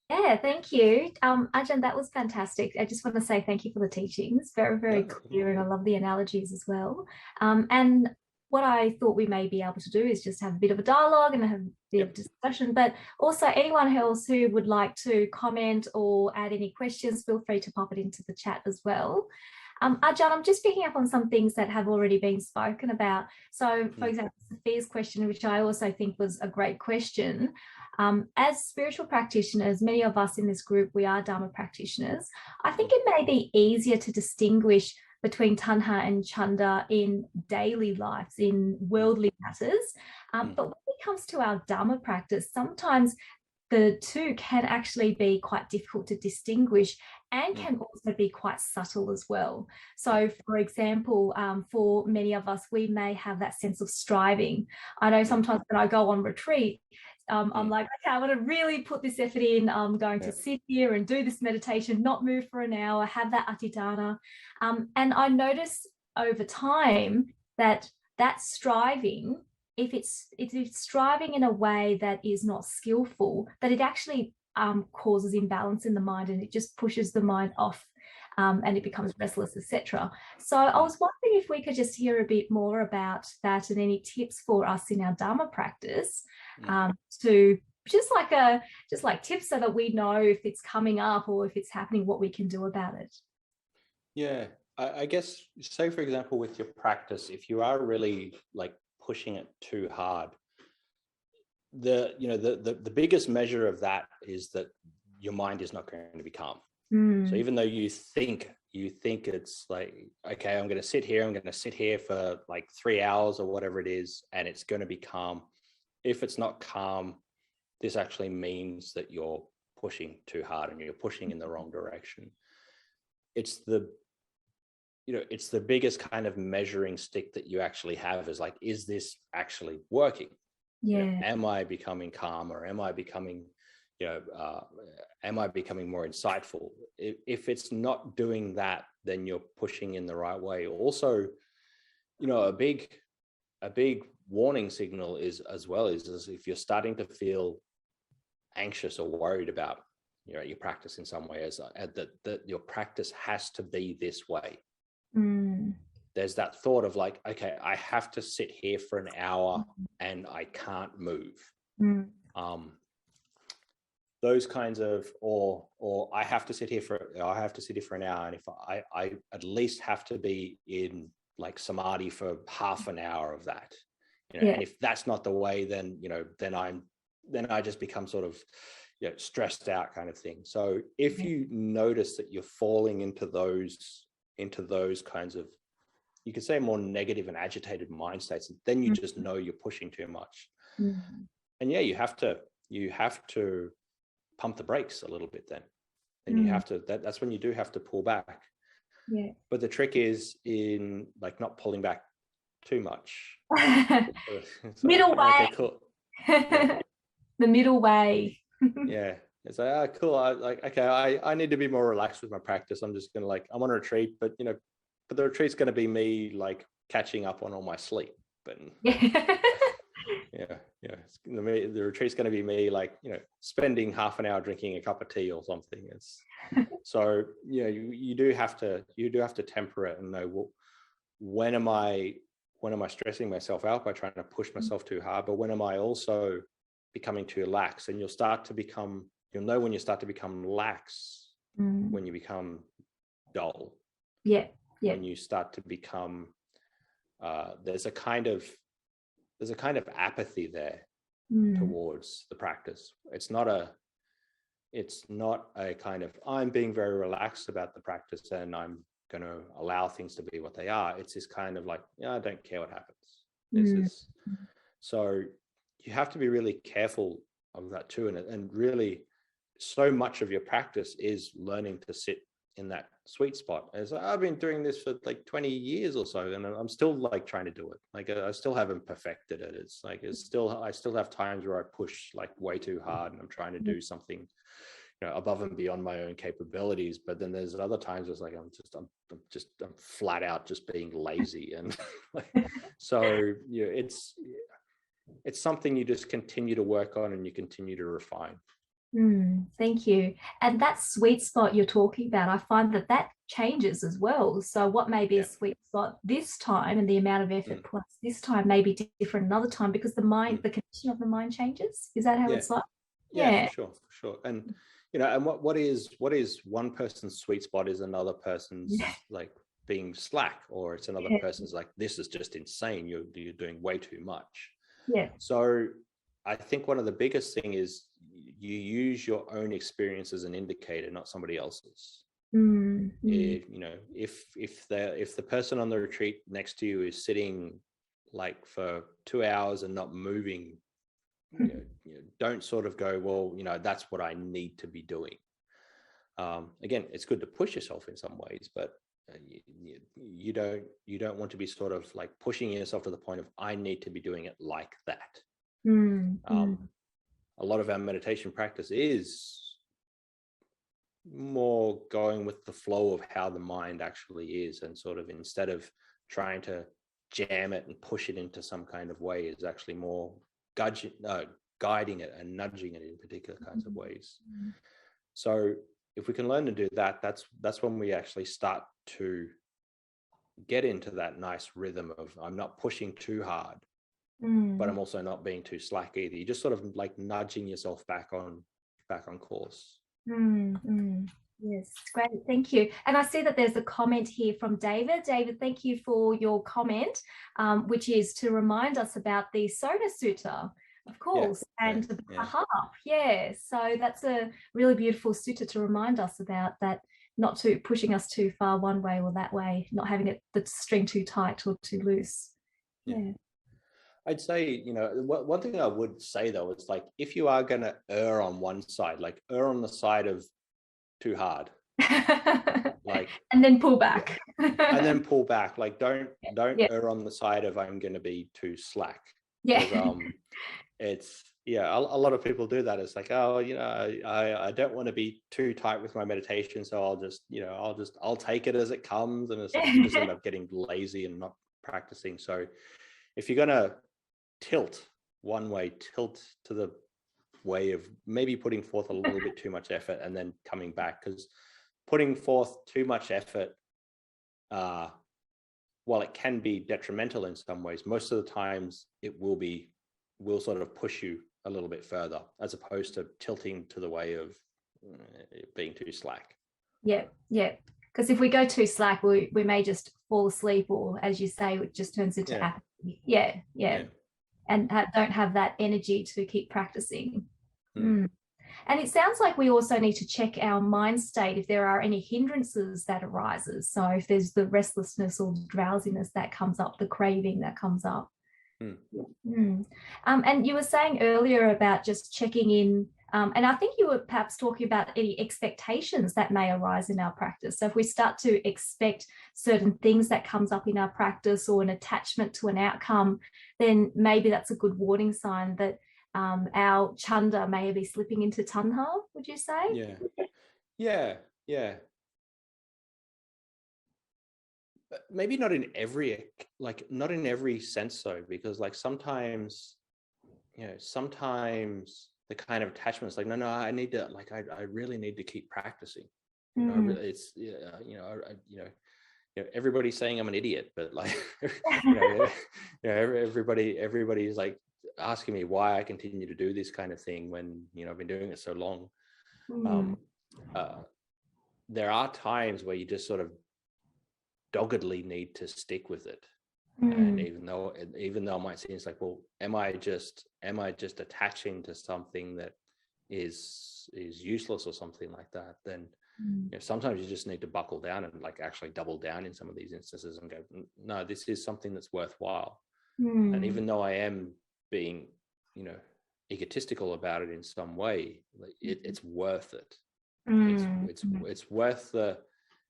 Yeah, thank you. Ajahn, that was fantastic. I just want to say thank you for the teachings. Very, very clear, and I love the analogies as well. And what I thought we may be able to do is just have a bit of a dialogue and have a bit of discussion, but also anyone else who would like to comment or add any questions, feel free to pop it into the chat as well. Ajahn, I'm just picking up on some things that have already been spoken about. So, for example, Sophia's question, which I also think was a great question. As spiritual practitioners, many of us in this group, we are Dhamma practitioners. I think it may be easier to distinguish between Tanha and Chanda in daily lives, in worldly matters. But when it comes to our Dhamma practice, sometimes the two can actually be quite difficult to distinguish and can also be quite subtle as well. So, for example, for many of us, we may have that sense of striving. I know sometimes when I go on retreat, I'm like, okay, I want to really put this effort in. I'm going to sit here and do this meditation, not move for an hour, have that atidana. And I notice over time that striving, if it's striving in a way that is not skillful, that it actually causes imbalance in the mind, and it just pushes the mind off and it becomes restless, etc. So I was wondering if we could just hear a bit more about that and any tips for us in our Dhamma practice to just like tips so that we know if it's coming up or if it's happening, what we can do about it. Yeah, I guess, say for example, with your practice, if you are really like pushing it too hard, the biggest measure of that is that your mind is not going to be calm. So even though you think it's like, okay, I'm going to sit here for like 3 hours or whatever it is, and it's going to be calm. If it's not calm, this actually means that you're pushing too hard and you're pushing in the wrong direction. It's the it's the biggest kind of measuring stick that you actually have, is like, is this actually working? Yeah. Am I becoming calmer? Am I becoming, am I becoming more insightful? If it's not doing that, then you're pushing in the right way. Also, a big warning signal is if you're starting to feel anxious or worried about your practice in some way, that your practice has to be this way. There's that thought of like, okay, I have to sit here for an hour and I can't move. Those kinds of, or I have to sit here for an hour, and if I at least have to be in like samadhi for half an hour of that, and if that's not the way, then then I just become sort of stressed out kind of thing. So if you notice that you're falling into those kinds of, you could say, more negative and agitated mind states, then you just know you're pushing too much. And you have to pump the brakes a little bit then. And you have to, that's when you do have to pull back. But the trick is in like not pulling back too much. Middle way. Okay, cool. The middle way. It's like, cool. I need to be more relaxed with my practice. I'm just gonna I'm on a retreat, but the retreat's gonna be me like catching up on all my sleep. But the retreat's gonna be me like spending half an hour drinking a cup of tea or something. It's so you do have to temper it and know, well, when am I stressing myself out by trying to push myself too hard, but when am I also becoming too lax? And you'll know when you start to become lax, when you become dull. When you start to become there's a kind of apathy there towards the practice. It's not a kind of, I'm being very relaxed about the practice and I'm going to allow things to be what they are. It's this kind of like, I don't care what happens. So you have to be really careful of that too. And really, so much of your practice is learning to sit in that sweet spot. As I've been doing this for like 20 years or so, and I'm still like trying to do it. Like I still haven't perfected it. It's like I still have times where I push like way too hard and I'm trying to do something above and beyond my own capabilities. But then there's other times it's like I'm flat out just being lazy, and so it's something you just continue to work on and you continue to refine. Thank you. And that sweet spot you're talking about, I find that changes as well. So what may be a sweet spot this time and the amount of effort plus this time may be different another time, because the mind, the condition of the mind changes. Is that how it's like? For sure. And and what is one person's sweet spot is another person's like being slack, or it's another person's like, this is just insane, you're doing way too much. So I think one of the biggest thing is you use your own experience as an indicator, not somebody else's. If the person on the retreat next to you is sitting like for 2 hours and not moving, don't sort of go, well, that's what I need to be doing. Again, it's good to push yourself in some ways, but you don't want to be sort of like pushing yourself to the point of, I need to be doing it like that. A lot of our meditation practice is more going with the flow of how the mind actually is, and sort of, instead of trying to jam it and push it into some kind of way, is actually more guiding it and nudging it in particular kinds of ways. So if we can learn to do that, that's when we actually start to get into that nice rhythm of, I'm not pushing too hard, but I'm also not being too slack either. You're just sort of like nudging yourself back on course. Yes, great, thank you. And I see that there's a comment here from David. David, thank you for your comment, which is to remind us about the Soda Sutta, of course, and the Vihara. So that's a really beautiful sutta to remind us about that, not to pushing us too far one way or that way, not having the string too tight or too loose. I'd say, one thing I would say though, is like, if you are going to err on one side, like err on the side of too hard, Like, and then pull back. and then pull back. Like, don't Yeah. err on the side of I'm going to be too slack. Yeah. It's, yeah, a lot of people do that. It's like, oh, you know, I don't want to be too tight with my meditation, so I'll just, you know, I'll take it as it comes, and it's like you just end up getting lazy and not practicing. So if you're going to tilt one way, tilt to the way of maybe putting forth a little bit too much effort and then coming back, because putting forth too much effort, while it can be detrimental in some ways, most of the times it will sort of push you a little bit further, as opposed to tilting to the way of being too slack. Yeah. Because if we go too slack, we may just fall asleep, or as you say, it just turns into apathy. Yeah. And don't have that energy to keep practicing. And it sounds like we also need to check our mind state if there are any hindrances that arises. So if there's the restlessness or drowsiness that comes up, the craving that comes up. And you were saying earlier about just checking in, and I think you were perhaps talking about any expectations that may arise in our practice. So if we start to expect certain things that comes up in our practice, or an attachment to an outcome, then maybe that's a good warning sign that our chanda may be slipping into tanha, would you say? Yeah. But maybe not in every sense though, because like sometimes the kind of attachment is like, no, I need to, like, I really need to keep practicing. It's everybody's saying I'm an idiot, but like, everybody's like asking me why I continue to do this kind of thing when, I've been doing it so long. There are times where you just sort of doggedly need to stick with it. And even though it might seem like, well, am I just attaching to something that is useless or something like that, then sometimes you just need to buckle down and like actually double down in some of these instances and go, no, this is something that's worthwhile. And even though I am being egotistical about it in some way, like it's worth it.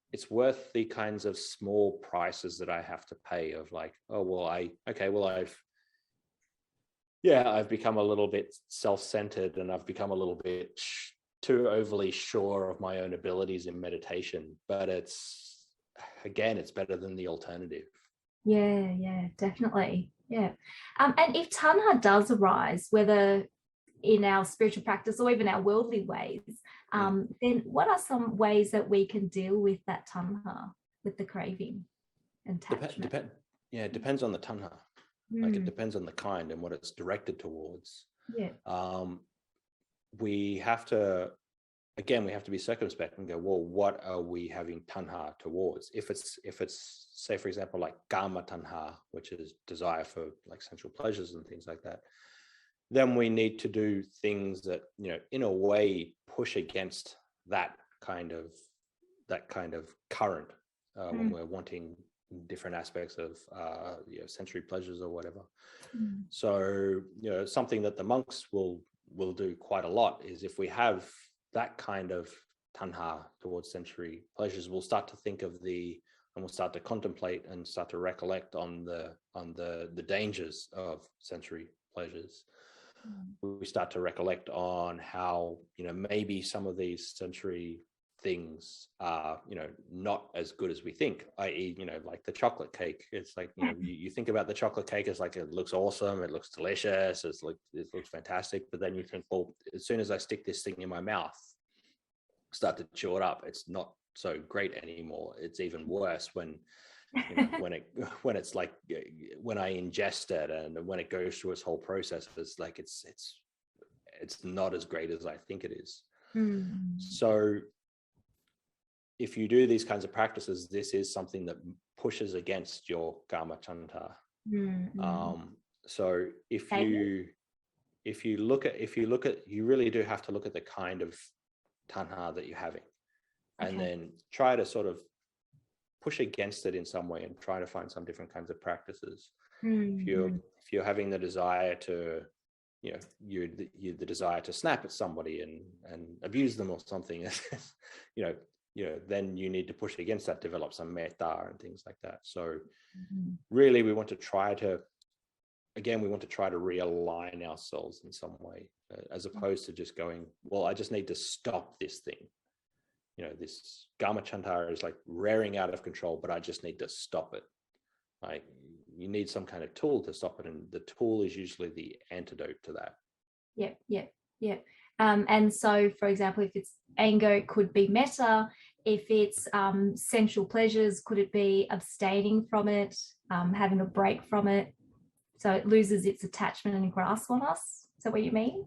It's worth the kinds of small prices that I have to pay of like, oh, well, I've become a little bit self-centered, and I've become a little bit too overly sure of my own abilities in meditation. But it's better than the alternative. Yeah, definitely. Yeah. And if tanha does arise, whether in our spiritual practice or even our worldly ways, then what are some ways that we can deal with that tanha, with the craving and attachment? It depends on the tanha. Like, it depends on the kind and what it's directed towards. We have to be circumspect and go, well, what are we having tanha towards? If it's say, for example, like kama tanha, which is desire for like sensual pleasures and things like that, then we need to do things that, in a way push against that kind of current when we're wanting different aspects of sensory pleasures or whatever. So, something that the monks will do quite a lot is, if we have that kind of tanha towards sensory pleasures, we'll start to think of and we'll start to contemplate and start to recollect on the dangers of sensory pleasures. We start to recollect on how, maybe some of these sensory things are, not as good as we think, i.e., like the chocolate cake. It's like, you think about the chocolate cake as like, it looks awesome, it looks delicious, it looks fantastic. But then you think, well, as soon as I stick this thing in my mouth, start to chew it up, it's not so great anymore. It's even worse when it's like, when I ingest it and when it goes through its whole process, it's like it's not as great as I think it is. So if you do these kinds of practices, this is something that pushes against your kama chanda. So if you look at, you really do have to look at the kind of tanha that you're having, and then try to sort of push against it in some way and try to find some different kinds of practices. If you're having the desire to, the desire to snap at somebody and abuse them or something, then you need to push against that, develop some metta and things like that. So really we want to try to realign ourselves in some way, as opposed to just going, well, I just need to stop this thing. This Gama Chantara is like rearing out of control, but I just need to stop it. Like, you need some kind of tool to stop it, and the tool is usually the antidote to that. Yeah. And so, for example, if it's anger, it could be metta. If it's sensual pleasures, could it be abstaining from it, having a break from it, so it loses its attachment and grasp on us? Is that what you mean?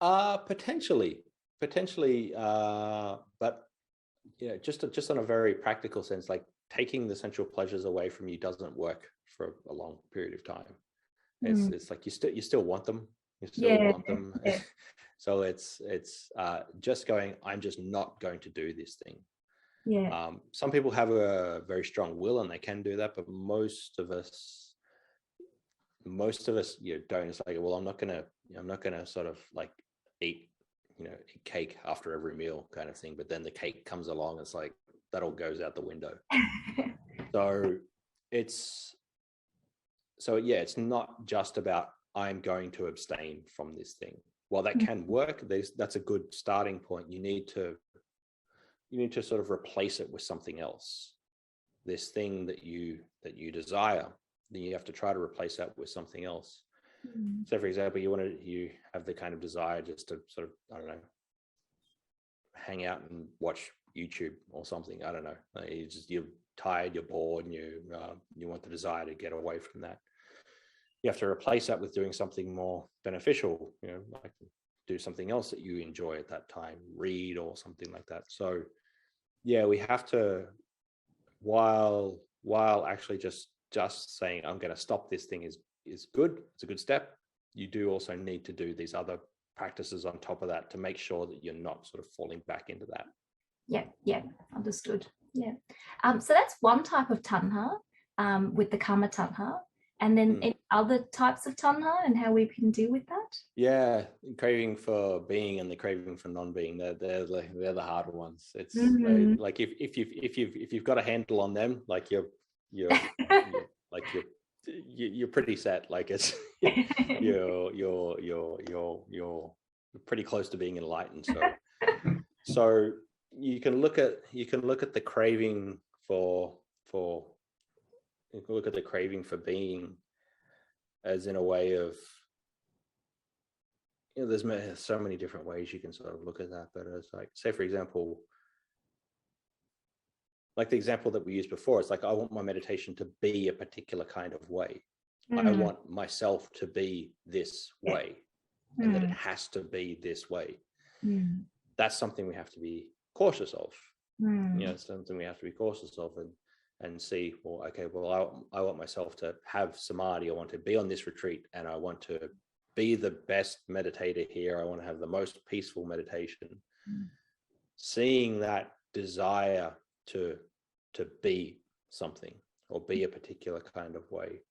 Potentially, but just on a very practical sense, like taking the sensual pleasures away from you doesn't work for a long period of time. It's like you still want them. You still want them. Yeah. So it's just going, I'm just not going to do this thing. Yeah. Some people have a very strong will and they can do that, but most of us don't. It's like, well, I'm not gonna sort of like eat cake after every meal kind of thing. But then the cake comes along, it's like that all goes out the window. It's not just about I'm going to abstain from this thing. While that can work, that's a good starting point. You need to sort of replace it with something else. This thing that you desire, then you have to try to replace that with something else. So, for example, you have the kind of desire just to sort of, I don't know, hang out and watch YouTube or something. I don't know. You're tired, you're bored, and you want the desire to get away from that. You have to replace that with doing something more beneficial, like do something else that you enjoy at that time, read or something like that. So yeah, we have to, while actually just saying I'm going to stop this thing is good. It's a good step. You do also need to do these other practices on top of that to make sure that you're not sort of falling back into that. Yeah, understood. Yeah. So that's one type of tanha, with the karma tanha. And then any other types of tanha and how we can deal with that? Yeah, craving for being and the craving for non-being, they're the harder ones. It's like if you've got a handle on them, like you're pretty set. Like it's you're pretty close to being enlightened. So you can look at the craving for being as in a way of, there's so many different ways you can sort of look at that, but it's like, say for example, like the example that we used before, it's like, I want my meditation to be a particular kind of way. I want myself to be this way, and that it has to be this way. That's something we have to be cautious of. Something we have to be cautious of and see, well, okay, well, I want myself to have samadhi. I want to be on this retreat, and I want to be the best meditator here. I want to have the most peaceful meditation. Seeing that desire to be something or be a particular kind of way.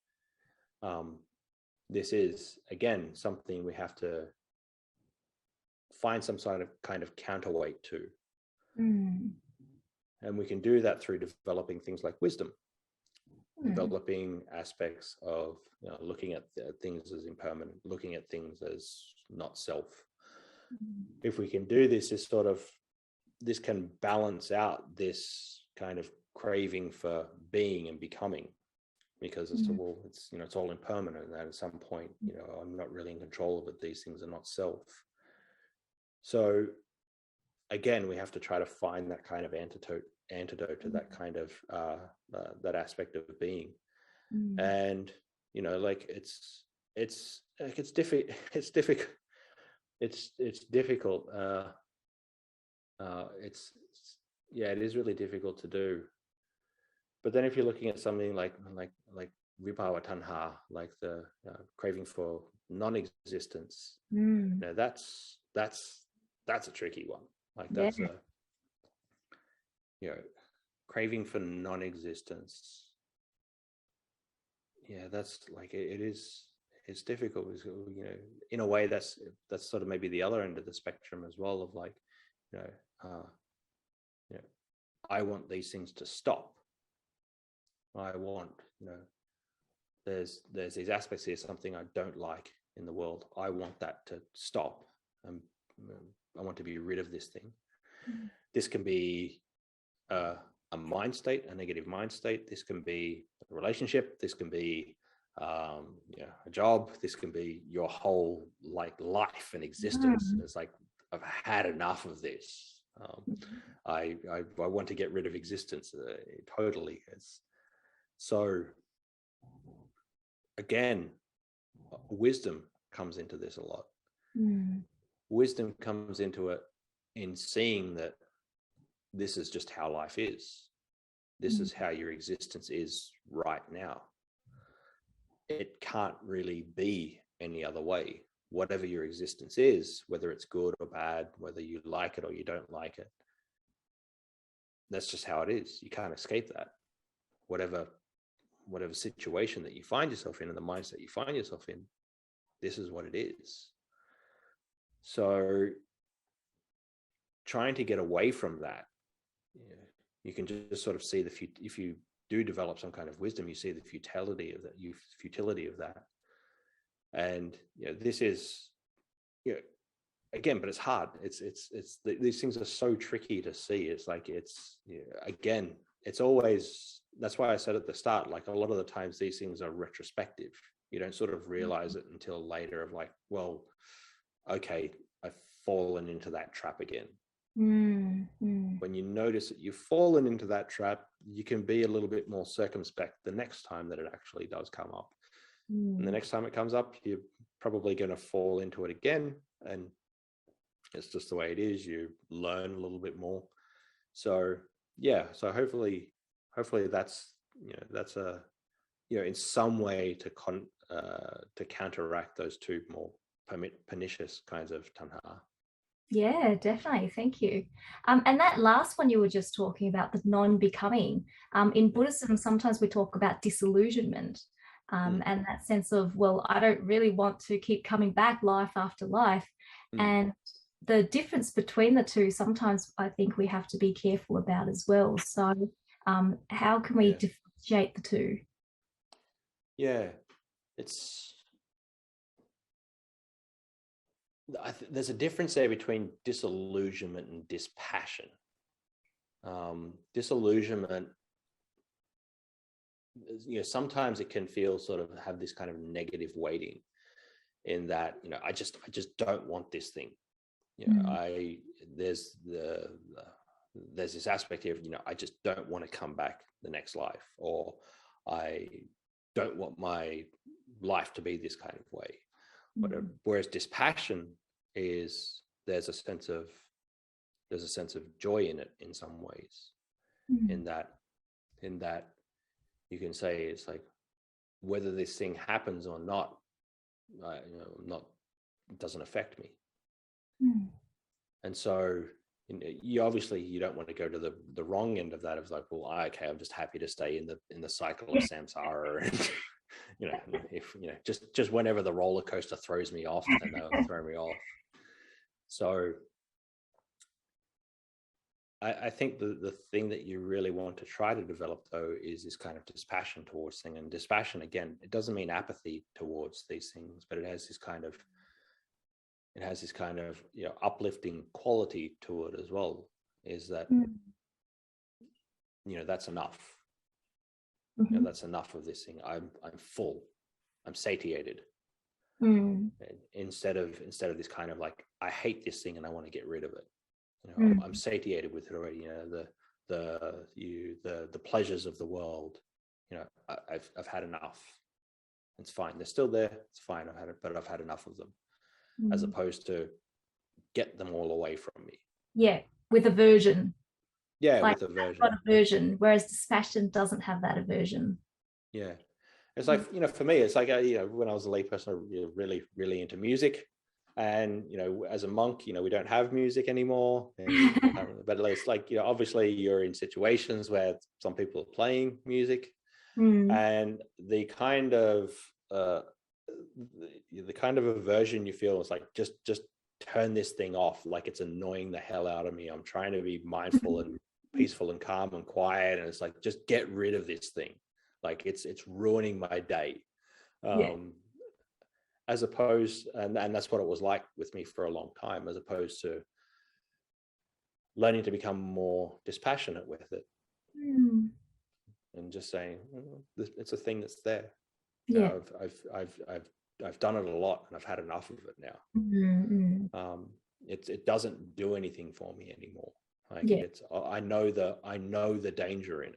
This is, again, something we have to find some sort of kind of counterweight to. And we can do that through developing things like wisdom, developing aspects of looking at things as impermanent, looking at things as not self. If we can do this, this can balance out this kind of craving for being and becoming, because it's all impermanent, and at some point, I'm not really in control of it. These things are not self. So again, we have to try to find that kind of antidote to that kind of that aspect of being. And like it's difficult. It is really difficult to do. But then if you're looking at something like vibhava tanha, like the craving for non-existence, that's a tricky one. Like that's craving for non-existence. That's like it's difficult. In a way, that's sort of maybe the other end of the spectrum as well, of like I want these things to stop. I want, there's these aspects here, something I don't like in the world. I want that to stop. I want to be rid of this thing. Mm-hmm. This can be a mind state, a negative mind state. This can be a relationship. This can be a job. This can be your whole life and existence. Mm-hmm. It's like, I've had enough of this. I want to get rid of existence. Totally. So again, wisdom comes into this a lot. Wisdom comes into it in seeing that this is just how life is. This is how your existence is right now. It can't really be any other way. Whatever your existence is, whether it's good or bad, whether you like it or you don't like it, that's just how it is. You can't escape that. Whatever situation that you find yourself in and the mindset you find yourself in, this is what it is. So trying to get away from that, you can just sort of see if you do develop some kind of wisdom, you see the futility of that. And this is, again, but it's hard. These things are so tricky to see. It's like, again, it's always, that's why I said at the start, like a lot of the times these things are retrospective. You don't sort of realize it until later of like, well, okay, I've fallen into that trap again. When you notice that you've fallen into that trap, you can be a little bit more circumspect the next time that it actually does come up. And the next time it comes up, you're probably going to fall into it again. And it's just the way it is. You learn a little bit more. So yeah, so hopefully that's in some way to counteract those two more pernicious kinds of tanha. Yeah, definitely. Thank you. And that last one you were just talking about, the non-becoming, in Buddhism, sometimes we talk about disillusionment, and that sense of, well, I don't really want to keep coming back life after life. And the difference between the two, sometimes I think we have to be careful about as well. So how can we differentiate the two? Yeah, there's a difference there between disillusionment and dispassion. Disillusionment, sometimes it can feel sort of have this kind of negative weighting in that, I just don't want this thing. There's this aspect here of, I just don't want to come back the next life, or I don't want my life to be this kind of way. Whereas dispassion is there's a sense of joy in it in some ways, in that you can say it's like, whether this thing happens or not, it doesn't affect me. And so you don't want to go to the wrong end of that, of like, well, okay, I'm just happy to stay in the cycle of samsara, and if just whenever the roller coaster throws me off, then they'll throw me off. So I think the thing that you really want to try to develop, though, is this kind of dispassion towards things. And dispassion, again, it doesn't mean apathy towards these things, but it has this kind of uplifting quality to it as well. Is that that's enough. That's enough of this thing. I'm full. I'm satiated. Instead of this kind of like, I hate this thing and I want to get rid of it. I'm satiated with it already. The pleasures of the world. I've had enough. It's fine. They're still there. It's fine. I've had enough of them. As opposed to get them all away from me. Yeah, with aversion. Yeah, like, with aversion. Got aversion, whereas dispassion doesn't have that aversion. Yeah. It's like, for me, it's like, when I was a layperson, I was really, really into music. And, as a monk, we don't have music anymore. But it's like, obviously you're in situations where some people are playing music. And the kind of aversion you feel is like, just turn this thing off. Like, it's annoying the hell out of me. I'm trying to be mindful and peaceful and calm and quiet, and it's like, just get rid of this thing, like it's ruining my day. As opposed, and that's what it was like with me for a long time, as opposed to learning to become more dispassionate with it, and just saying, it's a thing that's there. I've done it a lot, and I've had enough of it now. It doesn't do anything for me anymore. Like I know the danger in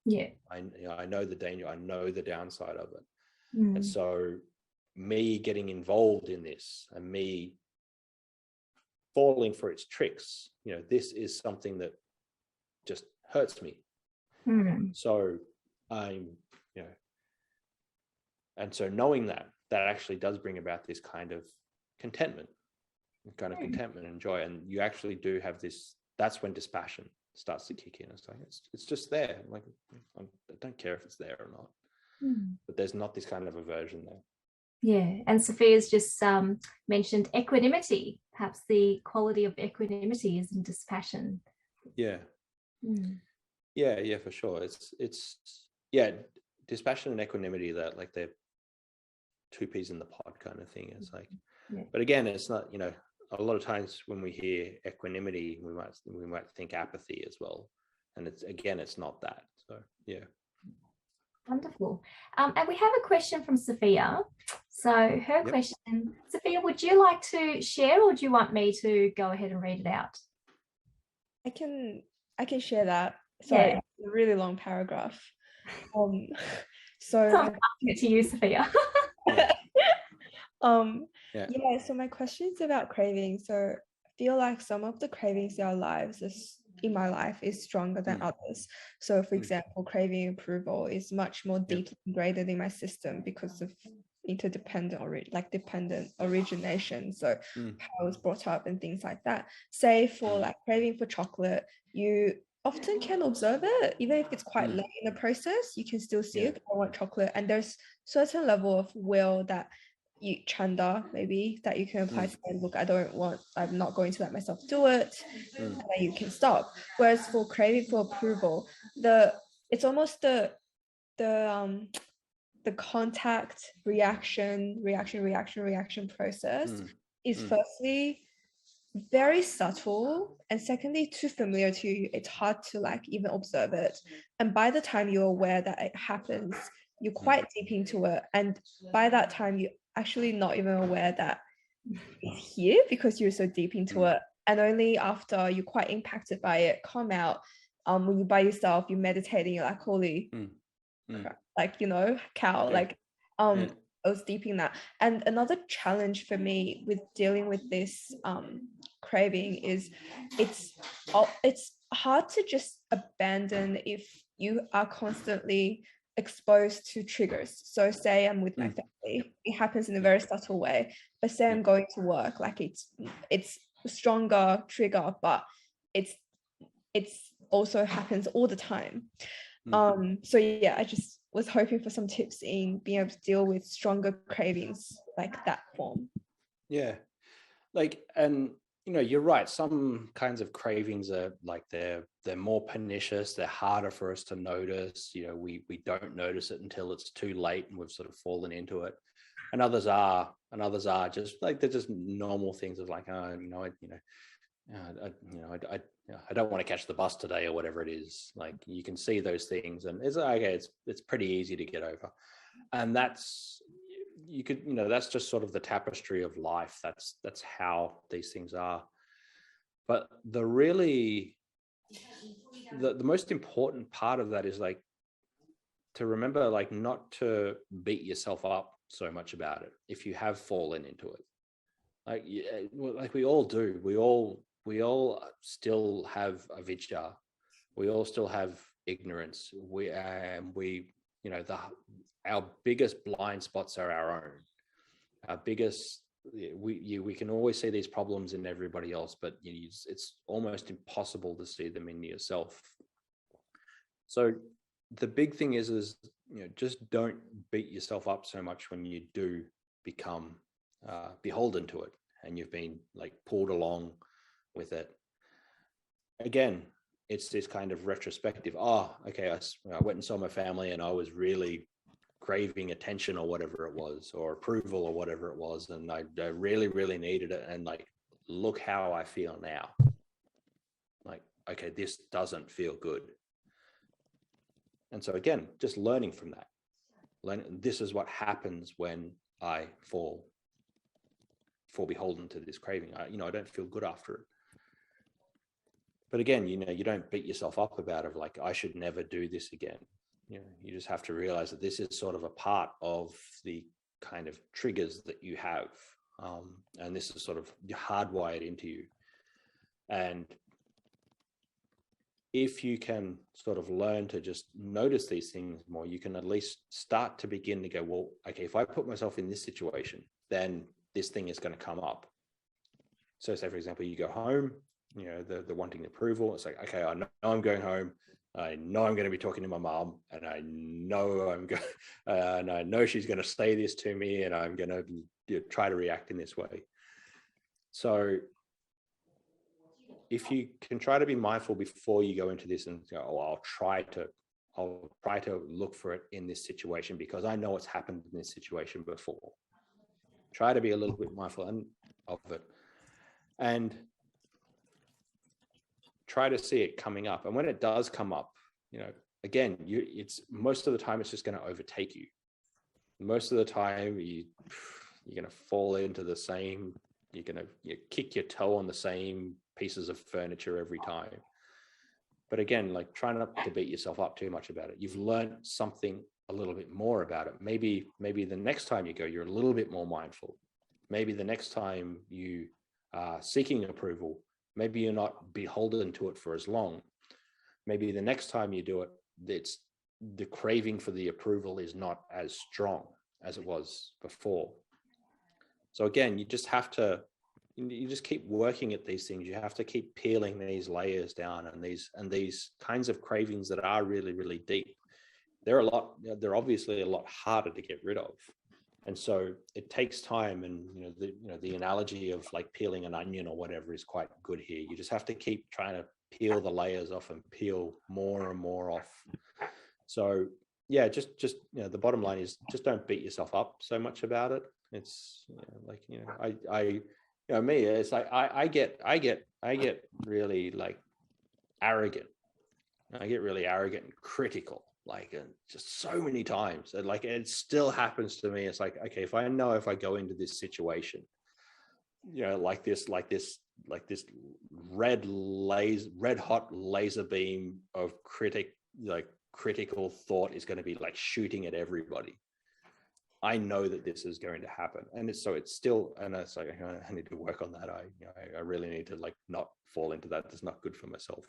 it. I know the danger. I know the downside of it. And so me getting involved in this and me falling for its tricks, this is something that just hurts me. So I'm, and so knowing that actually does bring about this kind of contentment and joy. And you actually do have this, that's when dispassion starts to kick in. It's like, it's just there. Like, I don't care if it's there or not, but there's not this kind of aversion there. Yeah, and Sophia's just mentioned equanimity. Perhaps the quality of equanimity is in dispassion. Yeah, for sure. It's dispassion and equanimity, that like they're two peas in the pod kind of thing. It's like, but again, it's not, a lot of times when we hear equanimity, we might think apathy as well, and it's not that. So yeah. Wonderful. And we have a question from Sophia. So her question, Sophia, would you like to share, or do you want me to go ahead and read it out? I can share that. Sorry, it's a really long paragraph. So I'm passing it to you, Sophia. So my question is about craving. So I feel like some of the cravings in my life is stronger than others. So for example, craving approval is much more deeply ingrained in my system because of interdependent or dependent origination. So how I was brought up and things like that. Say for like craving for chocolate, you often can observe it, even if it's quite late in the process, you can still see it. I want chocolate, and there's certain level of will that chanda maybe that you can apply to say, look, I'm not going to let myself do it, and then you can stop. Whereas for craving for approval, it's almost the contact reaction process is firstly very subtle, and secondly too familiar to you. It's hard to like even observe it, and by the time you're aware that it happens, you're quite deep into it, and by that time you're actually not even aware that it's here because you're so deep into it. And only after you're quite impacted by it, come out, when you're by yourself, you're meditating, you're like, holy crap, like, cow, like I was deep in that. And another challenge for me with dealing with this craving is it's hard to just abandon if you are constantly exposed to triggers. So say I'm with my family, it happens in a very subtle way, but say I'm going to work, like it's a stronger trigger, but it's also happens all the time. So yeah, I just was hoping for some tips in being able to deal with stronger cravings like that form. And you're right, some kinds of cravings are like they're more pernicious, they're harder for us to notice. We don't notice it until it's too late and we've sort of fallen into it. And others are just like, they're just normal things of like, I don't want to catch the bus today, or whatever it is. Like, you can see those things, and it's okay. It's pretty easy to get over, and that's just sort of the tapestry of life. That's how these things are. But the most important part of that is like to remember, like, not to beat yourself up so much about it if you have fallen into it. Like we all do. We all still have avidya. We all still have ignorance. Our biggest blind spots are our own. Our biggest, we can always see these problems in everybody else, but it's almost impossible to see them in yourself. So the big thing is just don't beat yourself up so much when you do become beholden to it, and you've been like pulled along with it. Again, it's this kind of retrospective. Oh, okay, I went and saw my family and I was really craving attention or whatever it was, or approval or whatever it was, and I really, really needed it. And like, look how I feel now. Like, okay, this doesn't feel good. And so again, just learning from that. This is what happens when I fall beholden to this craving. I don't feel good after it. But again, you don't beat yourself up about it, like, I should never do this again. You just have to realize that this is sort of a part of the kind of triggers that you have. And this is sort of hardwired into you. And if you can sort of learn to just notice these things more, you can at least start to begin to go, well, okay, if I put myself in this situation, then this thing is going to come up. So say, for example, you go home, the wanting approval. It's like, okay, I know I'm going home. I know I'm going to be talking to my mom, and I know and I know she's going to say this to me, and I'm going to try to react in this way. So if you can try to be mindful before you go into this and go, oh, I'll try to look for it in this situation because I know it's happened in this situation before. Try to be a little bit mindful of it, and try to see it coming up. And when it does come up, again, it's most of the time it's just going to overtake you. Most of the time you're going to fall into the same, you're going to kick your toe on the same pieces of furniture every time. But again, like, try not to beat yourself up too much about it. You've learned something a little bit more about it. Maybe the next time you go, you're a little bit more mindful. Maybe the next time you are seeking approval, maybe you're not beholden to it for as long. Maybe the next time you do it, it's the craving for the approval is not as strong as it was before. So again, you just keep working at these things. You have to keep peeling these layers down, and these kinds of cravings that are really, really deep. They're obviously a lot harder to get rid of. And so it takes time, and the analogy of like peeling an onion or whatever is quite good here. You just have to keep trying to peel the layers off and peel more and more off. So yeah, just the bottom line is just don't beat yourself up so much about it. It's me, it's like I get really like arrogant. I get really arrogant and critical, like just so many times. And like, it still happens to me. It's like, okay, if I go into this situation, like this red hot laser beam of critical thought is going to be like shooting at everybody. I know that this is going to happen, and it's still, and it's like, I need to work on that. I really need to like not fall into that. That's not good for myself.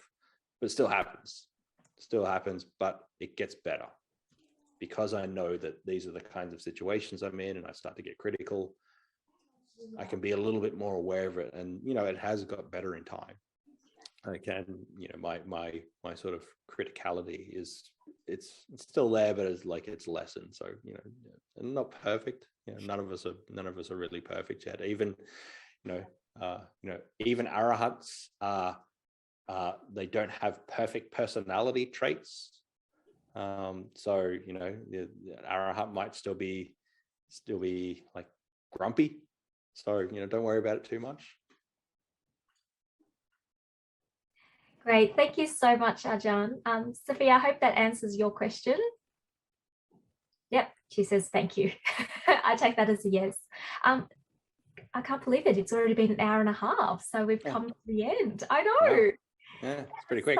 But it still happens, but it gets better because I know that these are the kinds of situations I'm in, and I start to get critical. I can be a little bit more aware of it, and it has got better in time. I can, my sort of criticality is it's still there, but it's lessened. So not perfect. None of us are really perfect yet. Even even arahants they don't have perfect personality traits. So the arahant might still be like grumpy. So don't worry about it too much. Great. Thank you so much, Ajahn. Sophia, I hope that answers your question. Yep, she says thank you. I take that as a yes. I can't believe it. It's already been an hour and a half, so we've come to the end. I know. Wow. Yeah, it's pretty quick.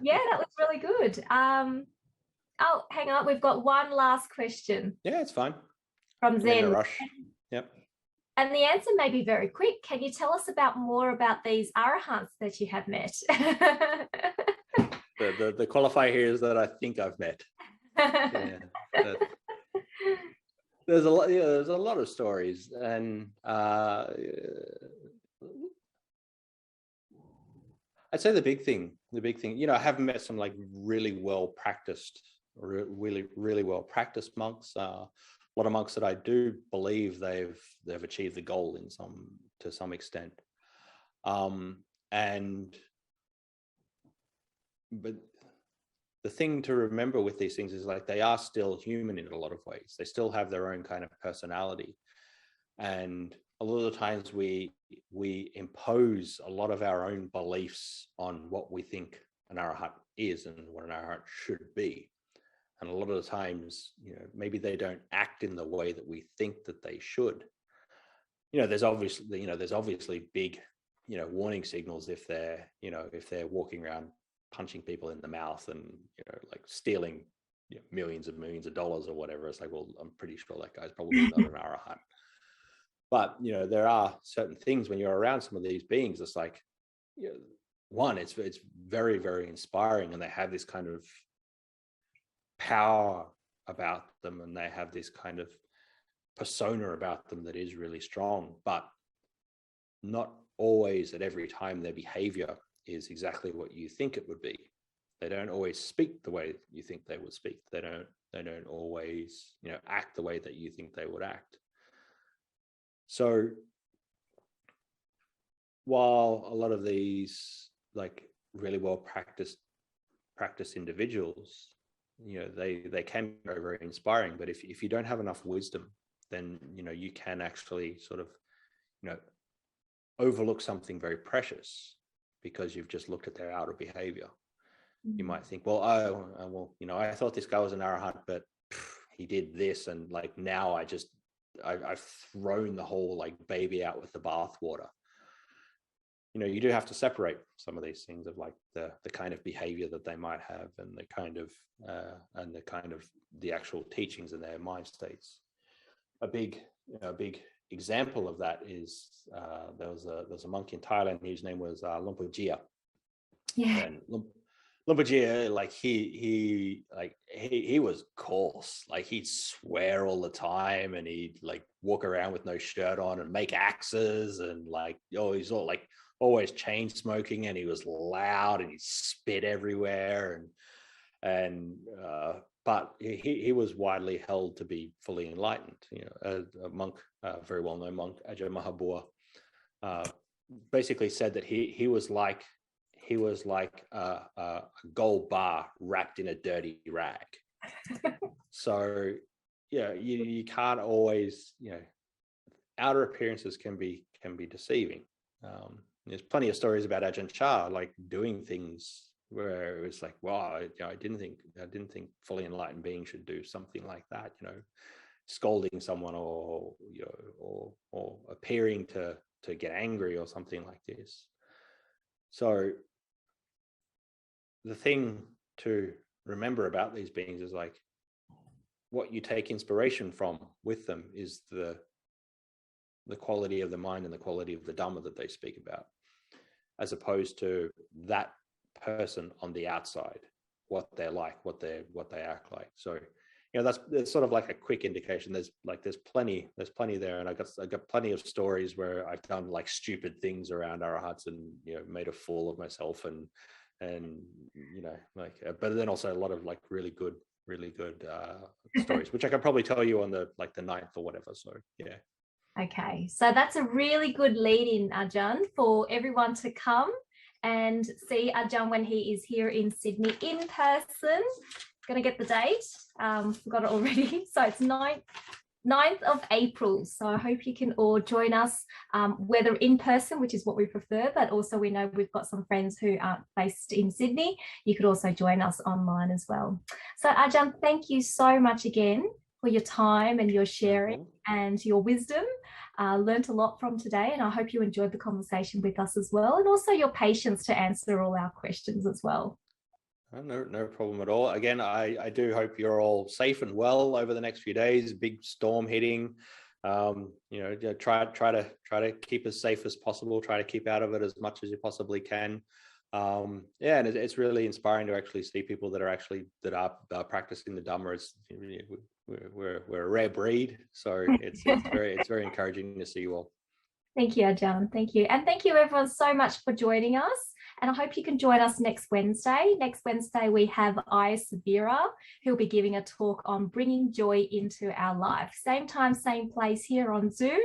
Yeah, that was really good. Oh, hang on. We've got one last question. Yeah, it's fine. From Zen. In a rush. Yep. And the answer may be very quick. Can you tell us more about these arahants that you have met? The qualifier here is that I think I've met. Yeah, there's a lot of stories, and I'd say the big thing, I haven't met some like really well practiced monks. A lot of monks that I do believe they've achieved the goal to some extent, and but the thing to remember with these things is like they are still human in a lot of ways. They still have their own kind of personality. And a lot of the times we impose a lot of our own beliefs on what we think an arahat is and what an arahat should be. And a lot of the times, maybe they don't act in the way that we think that they should. There's obviously big, warning signals if they're walking around punching people in the mouth and, like stealing millions of dollars or whatever. It's like, well, I'm pretty sure that guy's probably not an arahat. But, there are certain things when you're around some of these beings, it's like, one, it's very, very inspiring, and they have this kind of power about them, and they have this kind of persona about them that is really strong, but not always at every time their behavior is exactly what you think it would be. They don't always speak the way you think they would speak. They don't always, act the way that you think they would act. So while a lot of these like really well practiced individuals, they can be very, very inspiring, but if you don't have enough wisdom, then you can actually sort of overlook something very precious because you've just looked at their outer behavior. You might think, well, I thought this guy was an arahat, but he did this, and like now I've thrown the whole like baby out with the bathwater. You do have to separate some of these things of like the kind of behavior that they might have, and the kind of the actual teachings in their mind states. A big example of that is there was a monk in Thailand whose name was Lumpur Jia. Yeah. And Lumpur Jia, like he was coarse. Like he'd swear all the time, and he'd like walk around with no shirt on and make axes, and like he's all like always chain smoking, and he was loud, and he spit everywhere, and but he was widely held to be fully enlightened. A monk, a very well-known monk, Ajahn Sādaro, basically said that he was like a gold bar wrapped in a dirty rag. So you can't always, outer appearances can be deceiving. There's plenty of stories about Ajahn Chah like doing things where it was like, wow, I didn't think fully enlightened beings should do something like that, scolding someone or appearing to get angry or something like this. So the thing to remember about these beings is like what you take inspiration from with them is the quality of the mind and the quality of the Dhamma that they speak about, as opposed to that person on the outside, what they're like, what they act like. So that's sort of like a quick indication. There's plenty there, and I got plenty of stories where I've done like stupid things around arahats and made a fool of myself and but then also a lot of like really good stories, which I could probably tell you on the 9th or whatever. So yeah. Okay, so that's a really good lead-in, Ajahn, for everyone to come and see Ajahn when he is here in Sydney in person. Going to get the date. Forgot it already. So it's 9th of April. So I hope you can all join us, whether in person, which is what we prefer, but also we know we've got some friends who aren't based in Sydney. You could also join us online as well. So Ajahn, thank you so much again for your time and your sharing and your wisdom. Learned a lot from today, and I hope you enjoyed the conversation with us as well, and also your patience to answer all our questions as well. No problem at all. Again, I do hope you're all safe and well over the next few days. Big storm hitting. Try to keep as safe as possible. Try to keep out of it as much as you possibly can. And it's really inspiring to actually see people that are practicing the Dhamma. We're a rare breed, so it's very encouraging to see you all. Thank you, Ajahn. Thank you. And thank you everyone so much for joining us. And I hope you can join us next Wednesday. Next Wednesday, we have Ajahn Sadaro, who'll be giving a talk on bringing joy into our life. Same time, same place here on Zoom.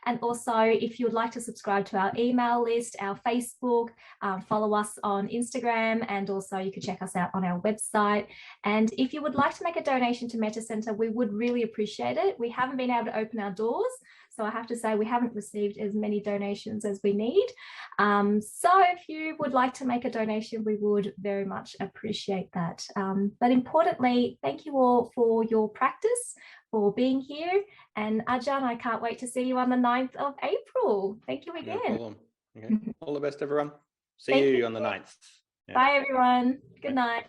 And also, if you would like to subscribe to our email list, our Facebook, follow us on Instagram, and also you can check us out on our website. And if you would like to make a donation to Metta Centre, we would really appreciate it. We haven't been able to open our doors, so I have to say we haven't received as many donations as we need. So if you would like to make a donation, we would very much appreciate that. But importantly, thank you all for your practice, for being here. And Ajahn, I can't wait to see you on the 9th of April. Thank you again. No problem. Okay. All the best, everyone. See you on the 9th. Yeah. Bye, everyone. Good night.